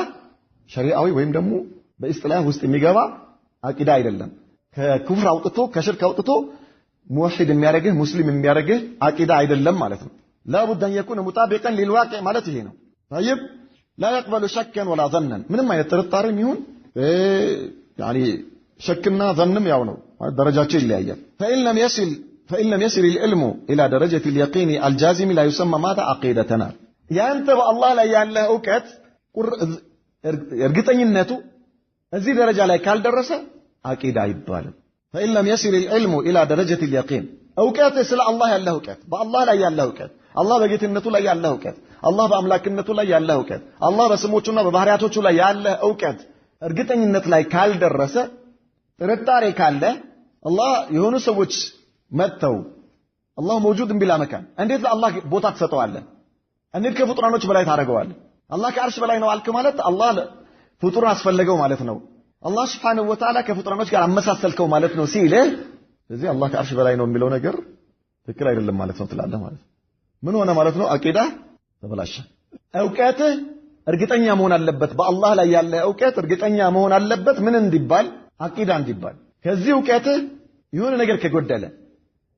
ሸሪዓዊ ወይም ደግሞ በእስጥላህ ውስጥ የሚገባ አቂዳ አይደለም ከኩፍር አውጥቶ ከሽርክ አውጥቶ ሙወሂድ የሚያደርግህ ሙስሊም የሚያደርግህ አቂዳ አይደለም ማለት ነው لا بد ان يكون مطابقا للواقع ማለት ይሄ ነው طيب لا يقبل شكا ولا ظنا ምንም አይነት ጥርጣሬም ይሁን يعني شكنا ظنم ያው ነው ደረጃቸው ይለያያል فإن لم يصل العلم إلى درجة اليقين الجازم لا يسمى ماذا عقيدتنا ያንተ በአላህ ላይ ያለ ዕውቀት እርግጠኝነቱ እዚህ ደረጃ ላይ ካልደረሰ አቂዳ አይባልም فإن لم يصل العلم إلى درجة اليقين ዕውቀት ስለ አላህ ያለ ዕውቀት በአላህ ላይ ያለ ዕውቀት አላህ በጌትነቱ ላይ ያለ ዕውቀት አላህ በአምላክነቱ ላይ ያለ ዕውቀት አላህ በስሞቹና በባህሪያቶቹ ላይ ያለ ዕውቀት እርግጠኝነት ላይ ካልደረሰ ጥርጣሬ ካለ አላህ የሆኑ ሰዎች መተው አላህ موجود ቢላ መካን እንዴት ለአላህ ቦታ ተሰጠዋለህ እንዴት ከፍጡራኖች በላይ ታደርገዋለህ አላህ ከአርሽ በላይ ነው አልክ ማለት አላህ ፍጡር አስፈልገው ማለት ነው አላህ Subhanahu Wa Ta'ala ከፍጡራኖች ጋር አመሳሰልከው ማለት ነው ሲልህ ስለዚህ አላህ ከአርሽ በላይ ነው የሚለው ነገር ትክክል አይደለም ማለት ነው ትላለህ ማለት ምን ሆነ ማለት ነው አቂዳ ተበላሸ ዕውቀትህ እርግጠኛ መሆን አለበት በአላህ ላይ ያለ ዕውቀት እርግጠኛ መሆን አለበት ምን እንዲባል አቂዳ እንዲባል ከዚህ ዕውቀትህ የሆነ ነገር ከጎደለ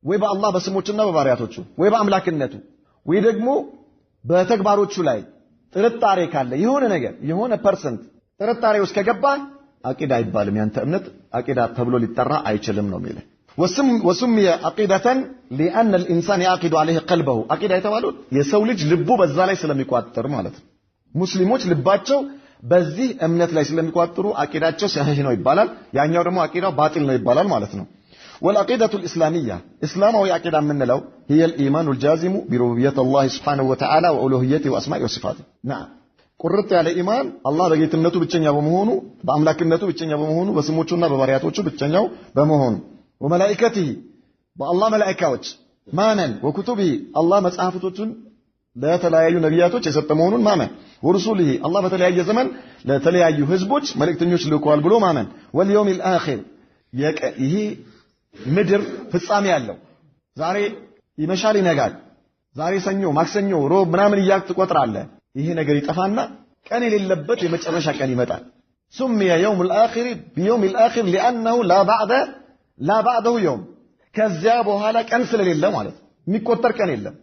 ወይ በአላህ በስሞቹና በባህሪያቶቹ ወይ በአምላክነቱ ወይ ደግሞ በተግባሮቹ ላይ ጥርጣሬ ካለ የሆነ ነገር የሆነ ፐርሰንት ጥርጣሬ ውስጥ ከገባ አቂዳ አይባልም ያንተ እምነት አቂዳ ተብሎ ሊጠራ አይችልም ነው የሚለው وسمي عقيدة لأن الإنسان يعقد عليه قلبه عقيدة يتوالد يسو لج لبو بزا ላይ ስለሚቋጥር ማለት ነው ሙስሊሞች ልባቸው በዚህ እምነት ላይ ስለሚቋጥሩ አቂዳቸው ሰሂህ ነው ይባላል ያኛው ደግሞ አቂዳው ባጢል ነው ይባላል ማለት ነው والعقيدة الإسلامية إسلامي عقيدة من لو هي الإيمان الجازم بربوبية الله سبحانه وتعالى وألوهيته وأسمائه وصفاته نعم قررت على إيمان الله በጌትነቱ ብቸኛ በመሆኑ በአምላክነቱ ብቸኛ በመሆኑ በስሞቹና በባህሪያቶቹ ብቸኛው በመሆኑ وملائكته بالله ملائكዎች ማመን وكتبه الله መጽሐፍቶቹን ለተለያዩ ነቢያቶች የሰጠ መሆኑን ማመን ورسوله الله በተለያየ ዘመን ለተለያዩ ህዝቦች መልእክተኞች ልኳል ብሎ ማመን واليوم الآخر ይሄ ምድር ፍጻሜ ያለው ዛሬ ይመሻል ይነጋል ዛሬ ሰኞ ማክሰኞ ሮብ ምናምን እያልክ ትቆጥራለህ ይሄ ነገር ይጠፋና ቀን የሌለበት የመጨረሻ ቀን ይመጣል سمي يوم الآخر بيوم الآخر لأنه لا بعده يوم ከዚያ በኋላ ቀን ስለሌለ ማለት የሚቆጠር ቀን የለም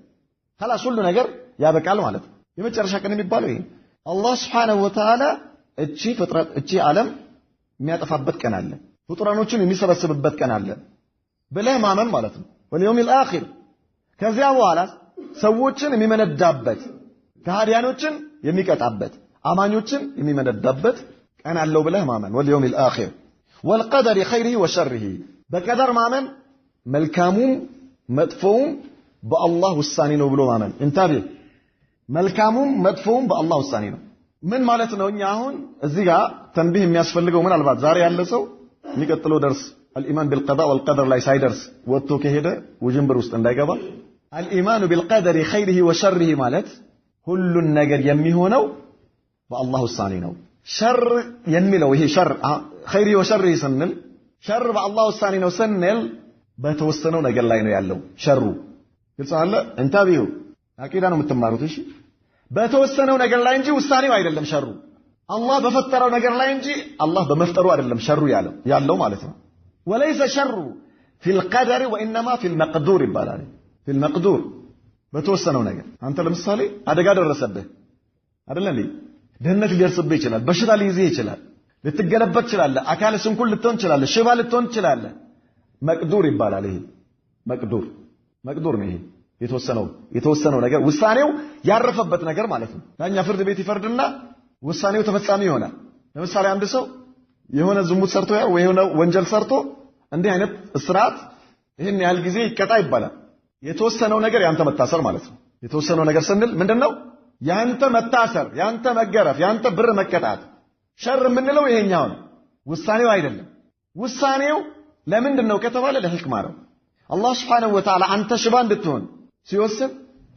خلاص ሁሉ ነገር ያበቃል ማለት የመጨረሻ ቀን የሚባለው ይሄ አላህ Subhanahu Wa Ta'ala እቺ ዓለም የሚያጠፋበት ቀን አለ ፍጡራኖችን የሚሰበስብበት ቀን አለ ብለህ ማመን ማለት ነው واليوم الآخر ከዚያ በኋላ ሰዎችን የሚመነዳበት ከሃዲያኖችን የሚቀጣበት አማኞችን የሚመነዳበት ቀን አለው ብለህ ማመን واليوم الآخر والقدر خيره وشره በቀደር ማመን መልካሙም መጥፎውም በአላህ ውሳኔ ነው ብሎ ማመን እንታቤ መልካሙም መጥፎውም በአላህ ውሳኔ ነው ምን ማለት ነው እኛ አሁን እዚህ ጋር ተንቢህ የሚያስፈልገው ምናልባት ዛሬ ያለ ሰው የሚቀጥለው ደርስ الإيمان بالقضاء والقدر ላይ ሳይደርስ ወጥቶ ከሄደ ውጅንብር ውስጥ እንዳይገባ الإيمان بالقدر خيره وشره ማለት ሁሉን ነገር የሚሆነው በአላህ ውሳኔ ነው ሸር የሚለው ይሄ ሸር خيره وشره ስንል ሸር በአላህ ውሳኔ ነው ስንል በተወሰነው ነገር ላይ ነው ያለው ሸሩ ግልጽ አለ እንታቢው አቂዳ ነው የምትማሩት እሺ በተወሰነው ነገር ላይ እንጂ ውሳኔው አይደለም ሸሩ አላህ በፈጠረው ነገር ላይ እንጂ አላህ በመፍጠሩ አይደለም ሸሩ ያለው ማለት ነው وليس شر في القدر وانما في المقدور ይባላል في المقدور በተወሰነው ነገር አንተ ለምሳሌ አደጋ ደረሰብህ አይደል እንዴ ደህነት ሊደርስብህ ይችላል በሽታ ሊይዝህ ይችላል ልትገለበት ይችላል አካል ስንኩል ልትሆን ይችላል ሽባ ልትሆን ይችላል መቅዱር ይባላል ይሄ መቅዱር ነው ይሄ የተወሰነው ነገር ውሳኔው ያረፈበት ነገር ማለት ነው ዳኛ ፍርድ ቤት ይፈርድና ውሳኔው ተፈጻሚ ይሆናል ለምሳሌ አንድ ሰው የሆነ ዝሙት ሰርቶ ወይ የሆነ ወንጀል ሰርቶ እንዲህ አይነት እስራት ይሄን ያህል ጊዜ ይቀጣ ይባላል የተወሰነው ነገር ያንተ መታሰር ማለት ነው የተወሰነው ነገር ስንል ምንድነው ያንተ መታሰር ያንተ መገረፍ ያንተ ብር መቀጣት ሸር የምንለው ይሄኛው ነው ውሳኔው አይደለም ውሳኔው ለምንድነው ከተባለ ለህክማ ነው አላህ Subhanahu Wa Ta'ala አንተ ሽባ እንድትሆን ሲወስን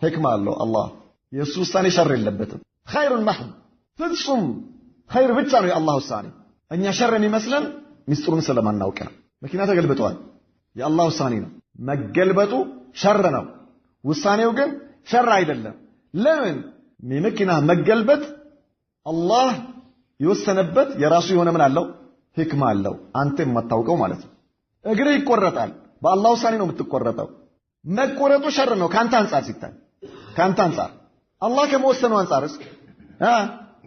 ህክማ አለው አላህ የሱ ውሳኔ ሸር የለበትም ኸይሩን መህድ ፍጹም ኸይር ብቻ ነው የአላህ ውሳኔ እኛ ሸር የሚመስለን ሚስጥሩን ስለማናውቅ ነው። መኪና ተገልብጧል፣ የአላህ ውሳኔ ነው። መገልበጡ ሸር ነው፣ ውሳኔው ግን ሸር አይደለም። ለምን? የመኪና መገልበጥ አላህ የወሰነበት የራሱ የሆነ ምን አለው? ህክማ አለው፣ አንተ የማታውቀው ማለት ነው። እግር ይቆረጣል፣ በአላህ ውሳኔ ነው የምትቆረጠው። መቆረጡ ሸር ነው ካንተ አንፃር ሲታይ፣ ካንተ አንፃር። አላህ ከመወሰኑ አንፃርስ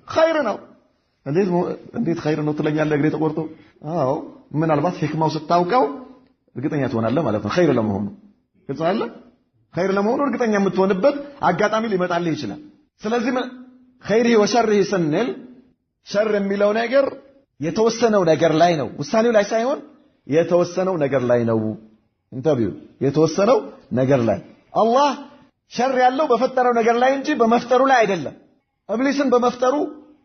ኸይር ነው። እንዴት ኸይር ነው ትለኛለህ? እግሬ ተቆርጦ። አዎ ምናልባት ህክማው ስታውቀው እርግጠኛ ትሆናለህ ማለት ነው ኸይር ለመሆኑ። ግልጽ አለ። ኸይር ለመሆኑ እርግጠኛ የምትሆንበት አጋጣሚ ሊመጣልህ ይችላል። ስለዚህ ኸይሪሂ ወሸሪሂ ስንል ሸር የሚለው ነገር የተወሰነው ነገር ላይ ነው፣ ውሳኔው ላይ ሳይሆን የተወሰነው ነገር ላይ ነው። ኢንተርቪው የተወሰነው ነገር ላይ አላህ ሸር ያለው በፈጠረው ነገር ላይ እንጂ በመፍጠሩ ላይ አይደለም። ኢብሊስን በመፍጠሩ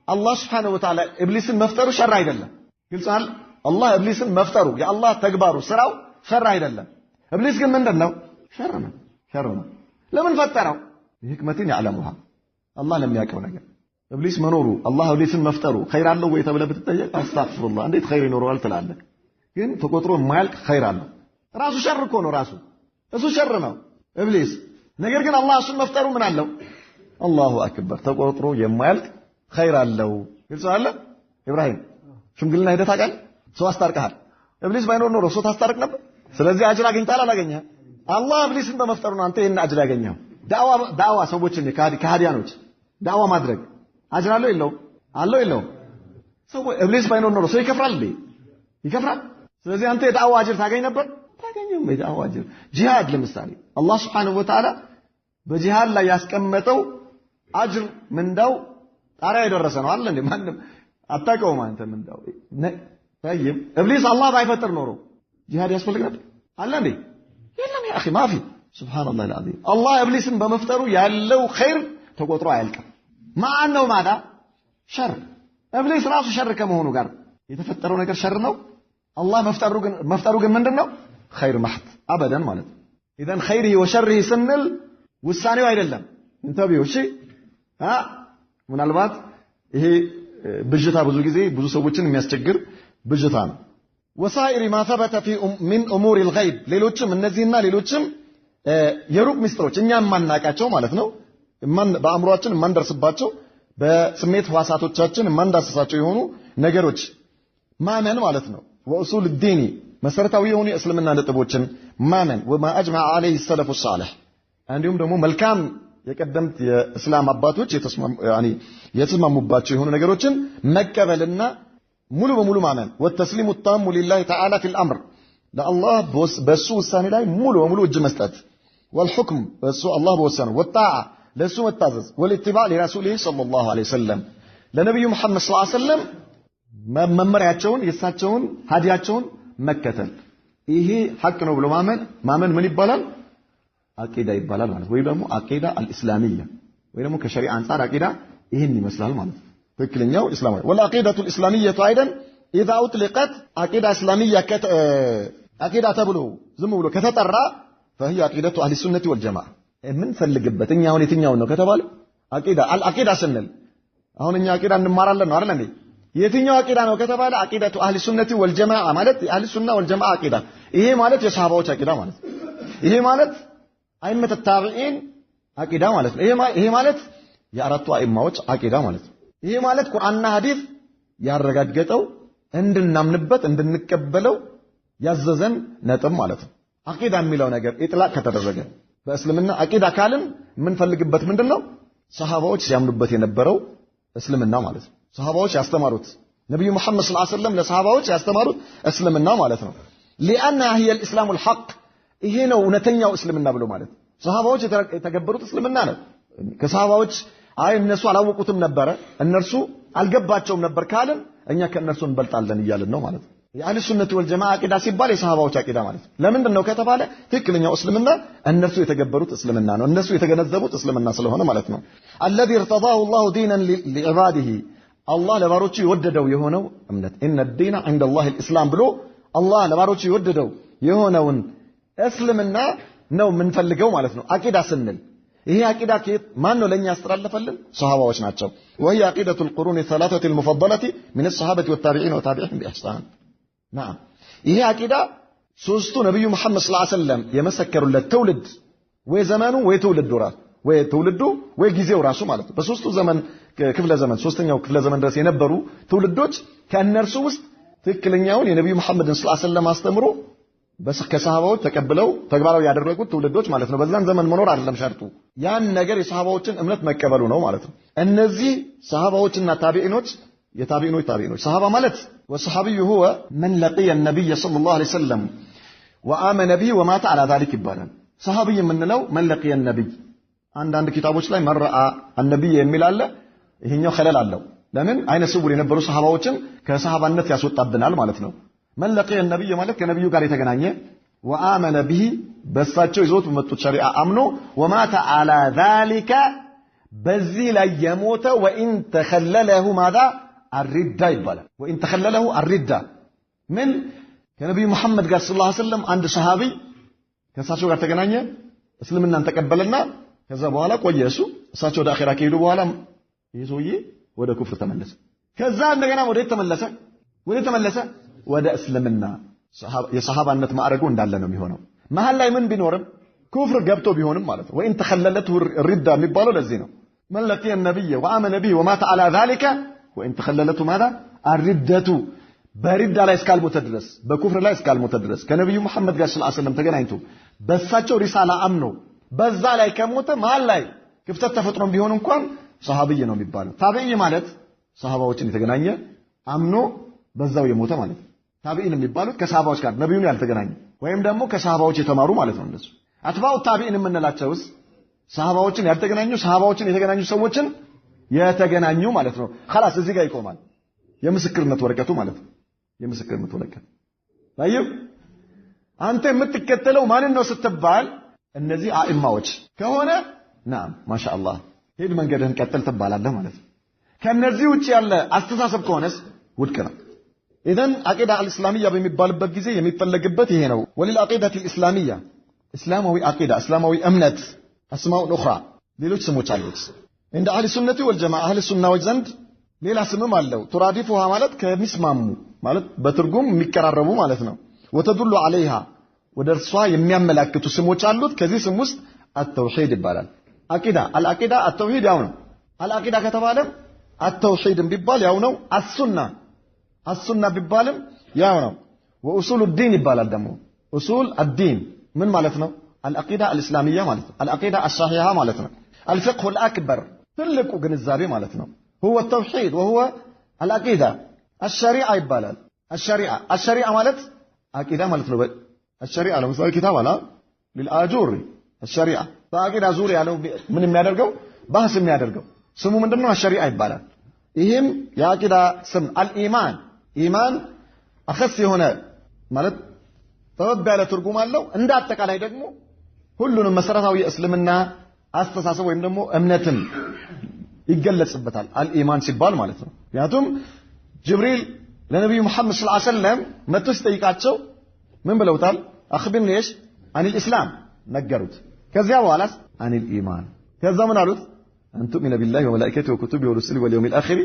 አላህ Subhanahu Wa Ta'ala ኢብሊስን መፍጠሩ ሸር አይደለም። ግልጽ አለ። አላህ ኢብሊስን መፍጠሩ የአላህ ተግባሩ ስራው ሸር አይደለም። ኢብሊስ ግን ምንድነው? ሸር ነው። ሸር ነው። ለምን ፈጠረው? ህክመትን ያዕለሙሃ አላህ ለሚያውቀው ነገር። ኢብሊስ መኖሩ አላህ ኢብሊስን መፍጠሩ ኸይር አለው ወይ ተብለህ ብትጠየቅ አስተግፍሩላህ እንዴት ኸይር ይኖረዋል ትላለህ። ግን ተቆጥሮ የማያልቅ ኸይር አለው። ራሱ ሸር እኮ ነው። ራሱ እሱ ሸር ነው ኢብሊስ። ነገር ግን አላህ እሱን መፍጠሩ ምን አለው? አላሁ አክበር ተቆጥሮ የማያልቅ ኸይር አለው። ግልጽ አለ። ኢብራሂም ሽምግልና ሄደህ ታውቃለህ? ሰው አስታርቀሃል። ኢብሊስ ባይኖር ኖሮ ሰው ታስታርቅ ነበር። ስለዚህ አጅር አግኝተሃል አላገኘህም? አላህ ኢብሊስን በመፍጠሩ ነው አንተ ይሄን አጅር ያገኘኸው። ዳዕዋ ሰዎችን ከሃዲያኖች ዳዕዋ ማድረግ አጅር አለው የለውም? አለው የለውም? ሰው ኢብሊስ ባይኖር ኖሮ ሰው ይከፍራል እንዴ? ይከፍራል። ስለዚህ አንተ የዳዕዋ አጅር ታገኝ ነበር? ታገኘም። የዳዕዋ አጅር ጂሃድ ለምሳሌ አላህ Subhanahu Wa Ta'ala በጂሃድ ላይ ያስቀመጠው አጅር ምንዳው ጣሪያ የደረሰ ነው አለ እንዴ? ማንም አታውቀውም አንተ ምንዳው። طيب ኢብሊስ አላህ ባይፈጥር ኖሮ ጂሃድ ያስፈልግ ነበር አለ እንዴ? የለም ያ اخي ማፊ ሱብሃንአላህ العظيم። አላህ ኢብሊስን በመፍጠሩ ያለው ኸይር ተቆጥሮ አያልቅም። ማን ነው ማዳ ሸር። ኢብሊስ ራሱ ሸር ከመሆኑ ጋር የተፈጠረው ነገር ሸር ነው። አላህ መፍጠሩ ግን ምንድነው? ኸይር ማህት አበደን ማለት ነው። ኢዘን ኸይሪሂ ወሸሪሂ ስንል ውሳኔው አይደለም። እንተቢው እሺ። ምናልባት ይሄ ብጅታ ብዙ ጊዜ ብዙ ሰዎችን የሚያስቸግር ብጅታ ነው። ወሳኢሪ ማ ثبت في من امور الغيب ሌሎችም እነዚህና ሌሎችም የሩቅ ምስጢሮች እኛ የማናቃቸው ማለት ነው፣ በአእምሮአችን የማንደርስባቸው በስሜት ህዋሳቶቻችን የማንዳስሳቸው የሆኑ ነገሮች ማመን ማለት ነው። ወኡሱል الدين መሰረታዊ የሆኑ የእስልምና ነጥቦችን ማመን ወማ اجمع عليه السلف الصالح እንዲሁም ደግሞ መልካም የቀደምት የእስላም አባቶች የተስማሙባቸው የሆኑ ነገሮችን መቀበልና ሙሉ በሙሉ ማመን ወተስሊሙ التام لله تعالى في الامر ለአላህ በሱ ውሳኔ ላይ ሙሉ በሙሉ እጅ መስጠት والحكم በሱ አላህ በወሰነው والطاعه ለሱ መታዘዝ والاتباع لرسوله صلى الله عليه وسلم ለነብዩ መሐመድ صلى الله عليه وسلم መመሪያቸውን የሳቸውን ሀዲያቸውን መከተል። ይሄ ሐቅ ነው ብሎ ማመን ምን ይባላል? አቂዳ ይባላል ማለት ወይ ደግሞ አቂዳ አልእስላሚያ ወይ ደግሞ ከሸሪዓ አንፃር አቂዳ ይሄን ይመስላል ማለት ነው። ትክክለኛው እስላማዊ والعقيدة الإسلامية أيضا إذا أطلقت عقيدة إسلامية عقيدة ተብሎ ዝም ብሎ ከተጠራ فهي عقيدة أهل السنة والجماعة ምን ፈልግበት እኛ አሁን የትኛው ነው ከተባለ አቂዳ አልአቂዳ ስንል አሁን እኛ አቂዳ እንማራለን ነው አይደል እንዴ? የትኛው አቂዳ ነው ከተባለ አቂዳቱ አህሊ ሱነቲ ወልጀማዓ ማለት አህሊ ሱና ወልጀማዓ አቂዳ። ይሄ ማለት የሰሃባዎች አቂዳ ማለት ነው። ይሄ ማለት አይመተ ታቢዒን አቂዳ ማለት ነው። ይሄ ማለት የአራቱ አይማዎች አቂዳ ማለት ነው። ይሄ ማለት ቁርአንና ሐዲስ ያረጋገጠው እንድናምንበት እንድንቀበለው ያዘዘን ነጥብ ማለት ነው። አቂዳ የሚለው ነገር ኢጥላቅ ከተደረገ በእስልምና አቂዳ ካልን የምንፈልግበት ምንድነው? ሰሃባዎች ሲያምኑበት የነበረው እስልምና ማለት ነው። ሰሃባዎች ያስተማሩት ነብዩ መሐመድ ሰለላሁ ዐለይሂ ወሰለም ለሰሃባዎች ያስተማሩት እስልምና ማለት ነው። لأنها هي الإسلام الحق ይሄ ነው እውነተኛው እስልምና ብሎ ማለት ሰሃባዎች የተገበሩት እስልምና ነው። ከሰሃባዎች እነሱ አላወቁትም ነበር እነርሱ አልገባቸውም ነበር ካልን እኛ ከእነርሱ እንበልጣለን እያልን ነው ማለት ነው። የአህሉ ሱነቲ ወልጀማዓ አቂዳ ሲባል የሰሃባዎች አቂዳ ማለት ነው። ለምንድን ነው ከተባለ ትክክለኛው እስልምና እነርሱ የተገበሩት እስልምና ነው፣ እነሱ የተገነዘቡት እስልምና ስለሆነ ማለት ነው። الذي ارتضاه الله دينا لعباده አላህ ለባሮቹ የወደደው የሆነው እምነት ان الدين عند الله الاسلام ብሎ አላህ ለባሮቹ የወደደው የሆነውን እስልምና ነው የምንፈልገው ማለት ነው። አቂዳ ስንል ይሄ አቂዳ ማን ነው ለኛ ያስተላለፈልን? ሱሐባዎች ናቸው። وهي عقيدة القرون الثلاثة المفضلة من الصحابة والتابعين وتابعهم بإحسان. نعم ይሄ አቂዳ ሶስቱ ነብዩ መሐመድ ሰለላሁ ዐለይሂ ወሰለም የመሰከሩለት ትውልድ ወይ ዘመኑ ወይ ትውልዱ ራሱ ወይ ትውልዱ ወይ ጊዜው ራሱ ማለት ነው። በሶስቱ ዘመን ክፍለ ዘመን ሶስተኛው ክፍለ ዘመን ድረስ የነበሩ ትውልዶች ከእነርሱ ውስጥ ትክክለኛውን የነብዩ መሐመድን ሰለላሁ ዐለይሂ ወሰለም አስተምሮ ከሰሃባዎች ተቀብለው ተግባራዊ ያደረጉት ትውልዶች ማለት ነው። በዛን ዘመን መኖር አይደለም ሸርጡ፣ ያን ነገር የሰሃባዎችን እምነት መቀበሉ ነው ማለት ነው። እነዚህ ሰሃባዎችና ታቢዒኖች የታቢዒኖች ሰሃባ ማለት ወሰሃቢዩ هو من لقي النبي صلى الله عليه وسلم وآمن به ومات على ذلك ይባላል። ሰሃቢ የምንለው من لقي النبي አንዳንድ ኪታቦች ላይ መረአ النبي የሚል አለ። ይሄኛው ኸለል አለው። ለምን አይነ ስውር የነበሩ ሰሃባዎችን ከሰሃባነት ያስወጣብናል ማለት ነው። من لقي النبي ማለት ከነብዩ ጋር የተገናኘ وآمن به በሳቸው ይዞት በመጡት ሸሪዓ አምኖ ومات على ذلك በዚህ ላይ የሞተ وإن تخلله ماذا الردة ይባላል። وإن تخلله الردة من ከነብዩ መሐመድ ጋር ሰለላሁ ዐለይሂ ወሰለም አንድ ሰሃቢ ከሳቸው ጋር ተገናኘ፣ እስልምናን ተቀበለና ከዛ በኋላ ቆየ። እሳቸው ወደ አኺራ ከሄዱ በኋላ ይሄ ሰውዬ ወደ ኩፍር ተመለሰ። ከዛ እንደገና ወደ ተመለሰ ወደ እስልምና። የሰሃባነት ማዕረጉ እንዳለ ነው የሚሆነው። መሃል ላይ ምን ቢኖርም ኩፍር ገብቶ ቢሆንም ማለት ነው። وإن تخللته الردة የሚባለው ለዚህ ነው። من لقي النبي وآمن به ومات على ذلك وإن تخللته ماذا الردة በሪዳ ላይ እስካልሞተ ድረስ በኩፍር ላይ እስካልሞተ ድረስ ከነብዩ መሐመድ ጋር ሰለላሁ ዐለይሂ ወሰለም ተገናኝቶ በሳቸው ሪሳላ አምኖ በዛ ላይ ከሞተ መሃል ላይ ክፍተት ተፈጥሮም ቢሆን እንኳን ሰሃቢይ ነው የሚባለው። ታቢዒ ማለት ሰሃባዎችን የተገናኘ አምኖ በዛው የሞተ ማለት ነው። ታቢዒን የሚባሉት ከሰሃባዎች ጋር ነብዩን ያልተገናኙ ወይም ደግሞ ከሰሃባዎች የተማሩ ማለት ነው። እንደሱ አትባው ታቢዒን የምንላቸውስ ሰሃባዎችን ያልተገናኙ ሰሃባዎችን የተገናኙ ሰዎችን የተገናኙ ማለት ነው። خلاص እዚህ ጋር ይቆማል የምስክርነት ወረቀቱ ማለት ነው። የምስክርነት ወረቀት ታየው። አንተ የምትከተለው ማንን ነው ስትባል እነዚህ አኢማዎች ከሆነ ናም ማሻአላህ ሄድ መንገድህን ቀጥል ትባላለህ ማለት ነው። ከነዚህ ውጪ ያለ አስተሳሰብ ከሆነስ ውድቅ ነው። ኢዘን አቂዳ አልእስላሚያ በሚባልበት ጊዜ የሚፈለግበት ይሄ ነው። ወሊል አቂዳቲ አልእስላሚያ እስላማዊ አቂዳ እስላማዊ እምነት አስማኡን ኡኽራ ሌሎች ስሞች አሉት። እንደ አህሊ ሱነቲ ወልጀማዓ አህሊ ሱናዎች ዘንድ ሌላ ስምም አለው። ቱራዲፉሃ ማለት ከሚስማሙ ማለት በትርጉም የሚቀራረቡ ማለት ነው። ወተዱሉ ዐለይሃ ወደ እርሷ የሚያመላክቱ ስሞች አሉት። ከዚህ ስም ውስጥ አተውሂድ ይባላል። አቂዳ አልአቂዳ አተውሂድ ያው ነው። አልአቂዳ ከተባለ አተውሂድም ቢባል ያው ነው። አሱና ቢባልም ያው ነው። ወኡሱሉ ዲን ይባላል ደግሞ ኡሱል አዲን ምን ማለት ነው? አልአቂዳ አልእስላሚያ ማለት ነው። አልአቂዳ አስሳሂሃ ማለት ነው። አልፊቅሁ አልአክበር ትልቁ ግንዛቤ ማለት ነው። هو التوحيد وهو العقيدة. الشريعة يبالال الشريعة مالت عقيدة مالت نو الشريعة لو مثلا كتاب على للآجوري الشريعة فعقيدة زوري على من የሚያደርገው ባህስ የሚያደርገው ስሙ ምንድነው? الشريعة ይባላል። ይሄም የعقيدة ስም الإيمان ኢማን አخص የሆነ ማለት ተወብ ያለ ትርጉም አለው። እንደ አጠቃላይ ደግሞ ሁሉንም መሰረታዊ እስልምና አስተሳሰብ ወይም ደግሞ እምነትን ይገለጽበታል አልኢማን ሲባል ማለት ነው። ምክንያቱም ጅብሪል ለነብዩ መሐመድ ሰለላሁ ዐለይሂ ወሰለም መጥቶ ሲጠይቃቸው ምን ብለውታል? አኽቢርኒ እሺ አኒል ኢስላም ነገሩት። ከዚያ በኋላስ አኒል ኢማን ከዛ ምን አሉት? አን ቱእሚነ ቢላሂ ወመላኢከቲሂ ወኩቱቢሂ ወሩሱሊሂ ወልየውሚል አኺር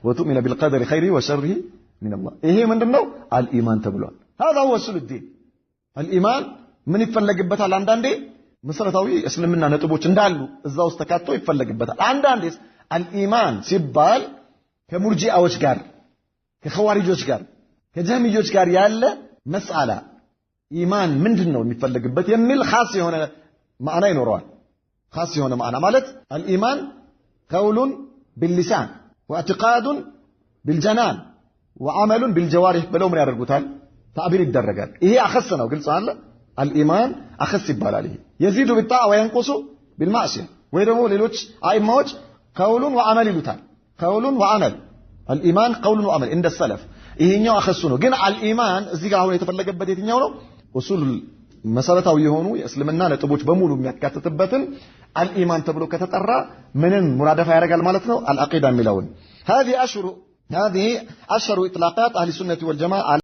ወቱእሚነ ቢልቀደሪ ኸይሪሂ ወሸሪሂ ሚነላህ። ይሄ ምንድነው? አልኢማን ተብሏል። هذا هو اصول الدين الإيمان ምን ይፈለግበታል? አንዳንዴ መሰረታዊ እስልምና ነጥቦች እንዳሉ እዛው ውስጥ ተካተው ይፈለግበታል። አንዳንዴስ አልኢማን ሲባል ከሙርጂአዎች ጋር ከኸዋሪጆች ጋር ከጀህሚዮች ጋር ያለ መስአላ ኢማን ምንድነው የሚፈለግበት የሚል ኻስ የሆነ ማዕና ይኖረዋል። ኻስ የሆነ ማዕና ማለት አልኢማን ቀውሉን ቢልሊሳን ወኢዕቲቃዱን ቢልጀናን ወዐመሉን ቢልጀዋሪህ ብለው ምን ያደርጉታል? ታዕቢር ይደረጋል። ይሄ አخص ነው። ግልጽ አለ። አልኢማን አخص ይባላል። ይሄ የዚዱ ቢጣዓ ወይንቁሱ ቢልማዕሲያ ወይ ደግሞ ሌሎች አይማዎች ቀውሉን ወዐመል ይሉታል። ቀውሉን ወዐመል አልኢማን ቀውሉን ወዐመል እንደ ሰለፍ ይሄኛው አخص ነው። ግን አልኢማን እዚህ ጋር አሁን የተፈለገበት የትኛው ነው? ኡሱል መሰረታዊ የሆኑ የእስልምና ነጥቦች በሙሉ የሚያካትትበትን አልኢማን ተብሎ ከተጠራ ምንን ሙራደፋ ያደርጋል ማለት ነው? አልአቂዳ የሚለውን هذه أشهر إطلاقات أهل السنة والجماعة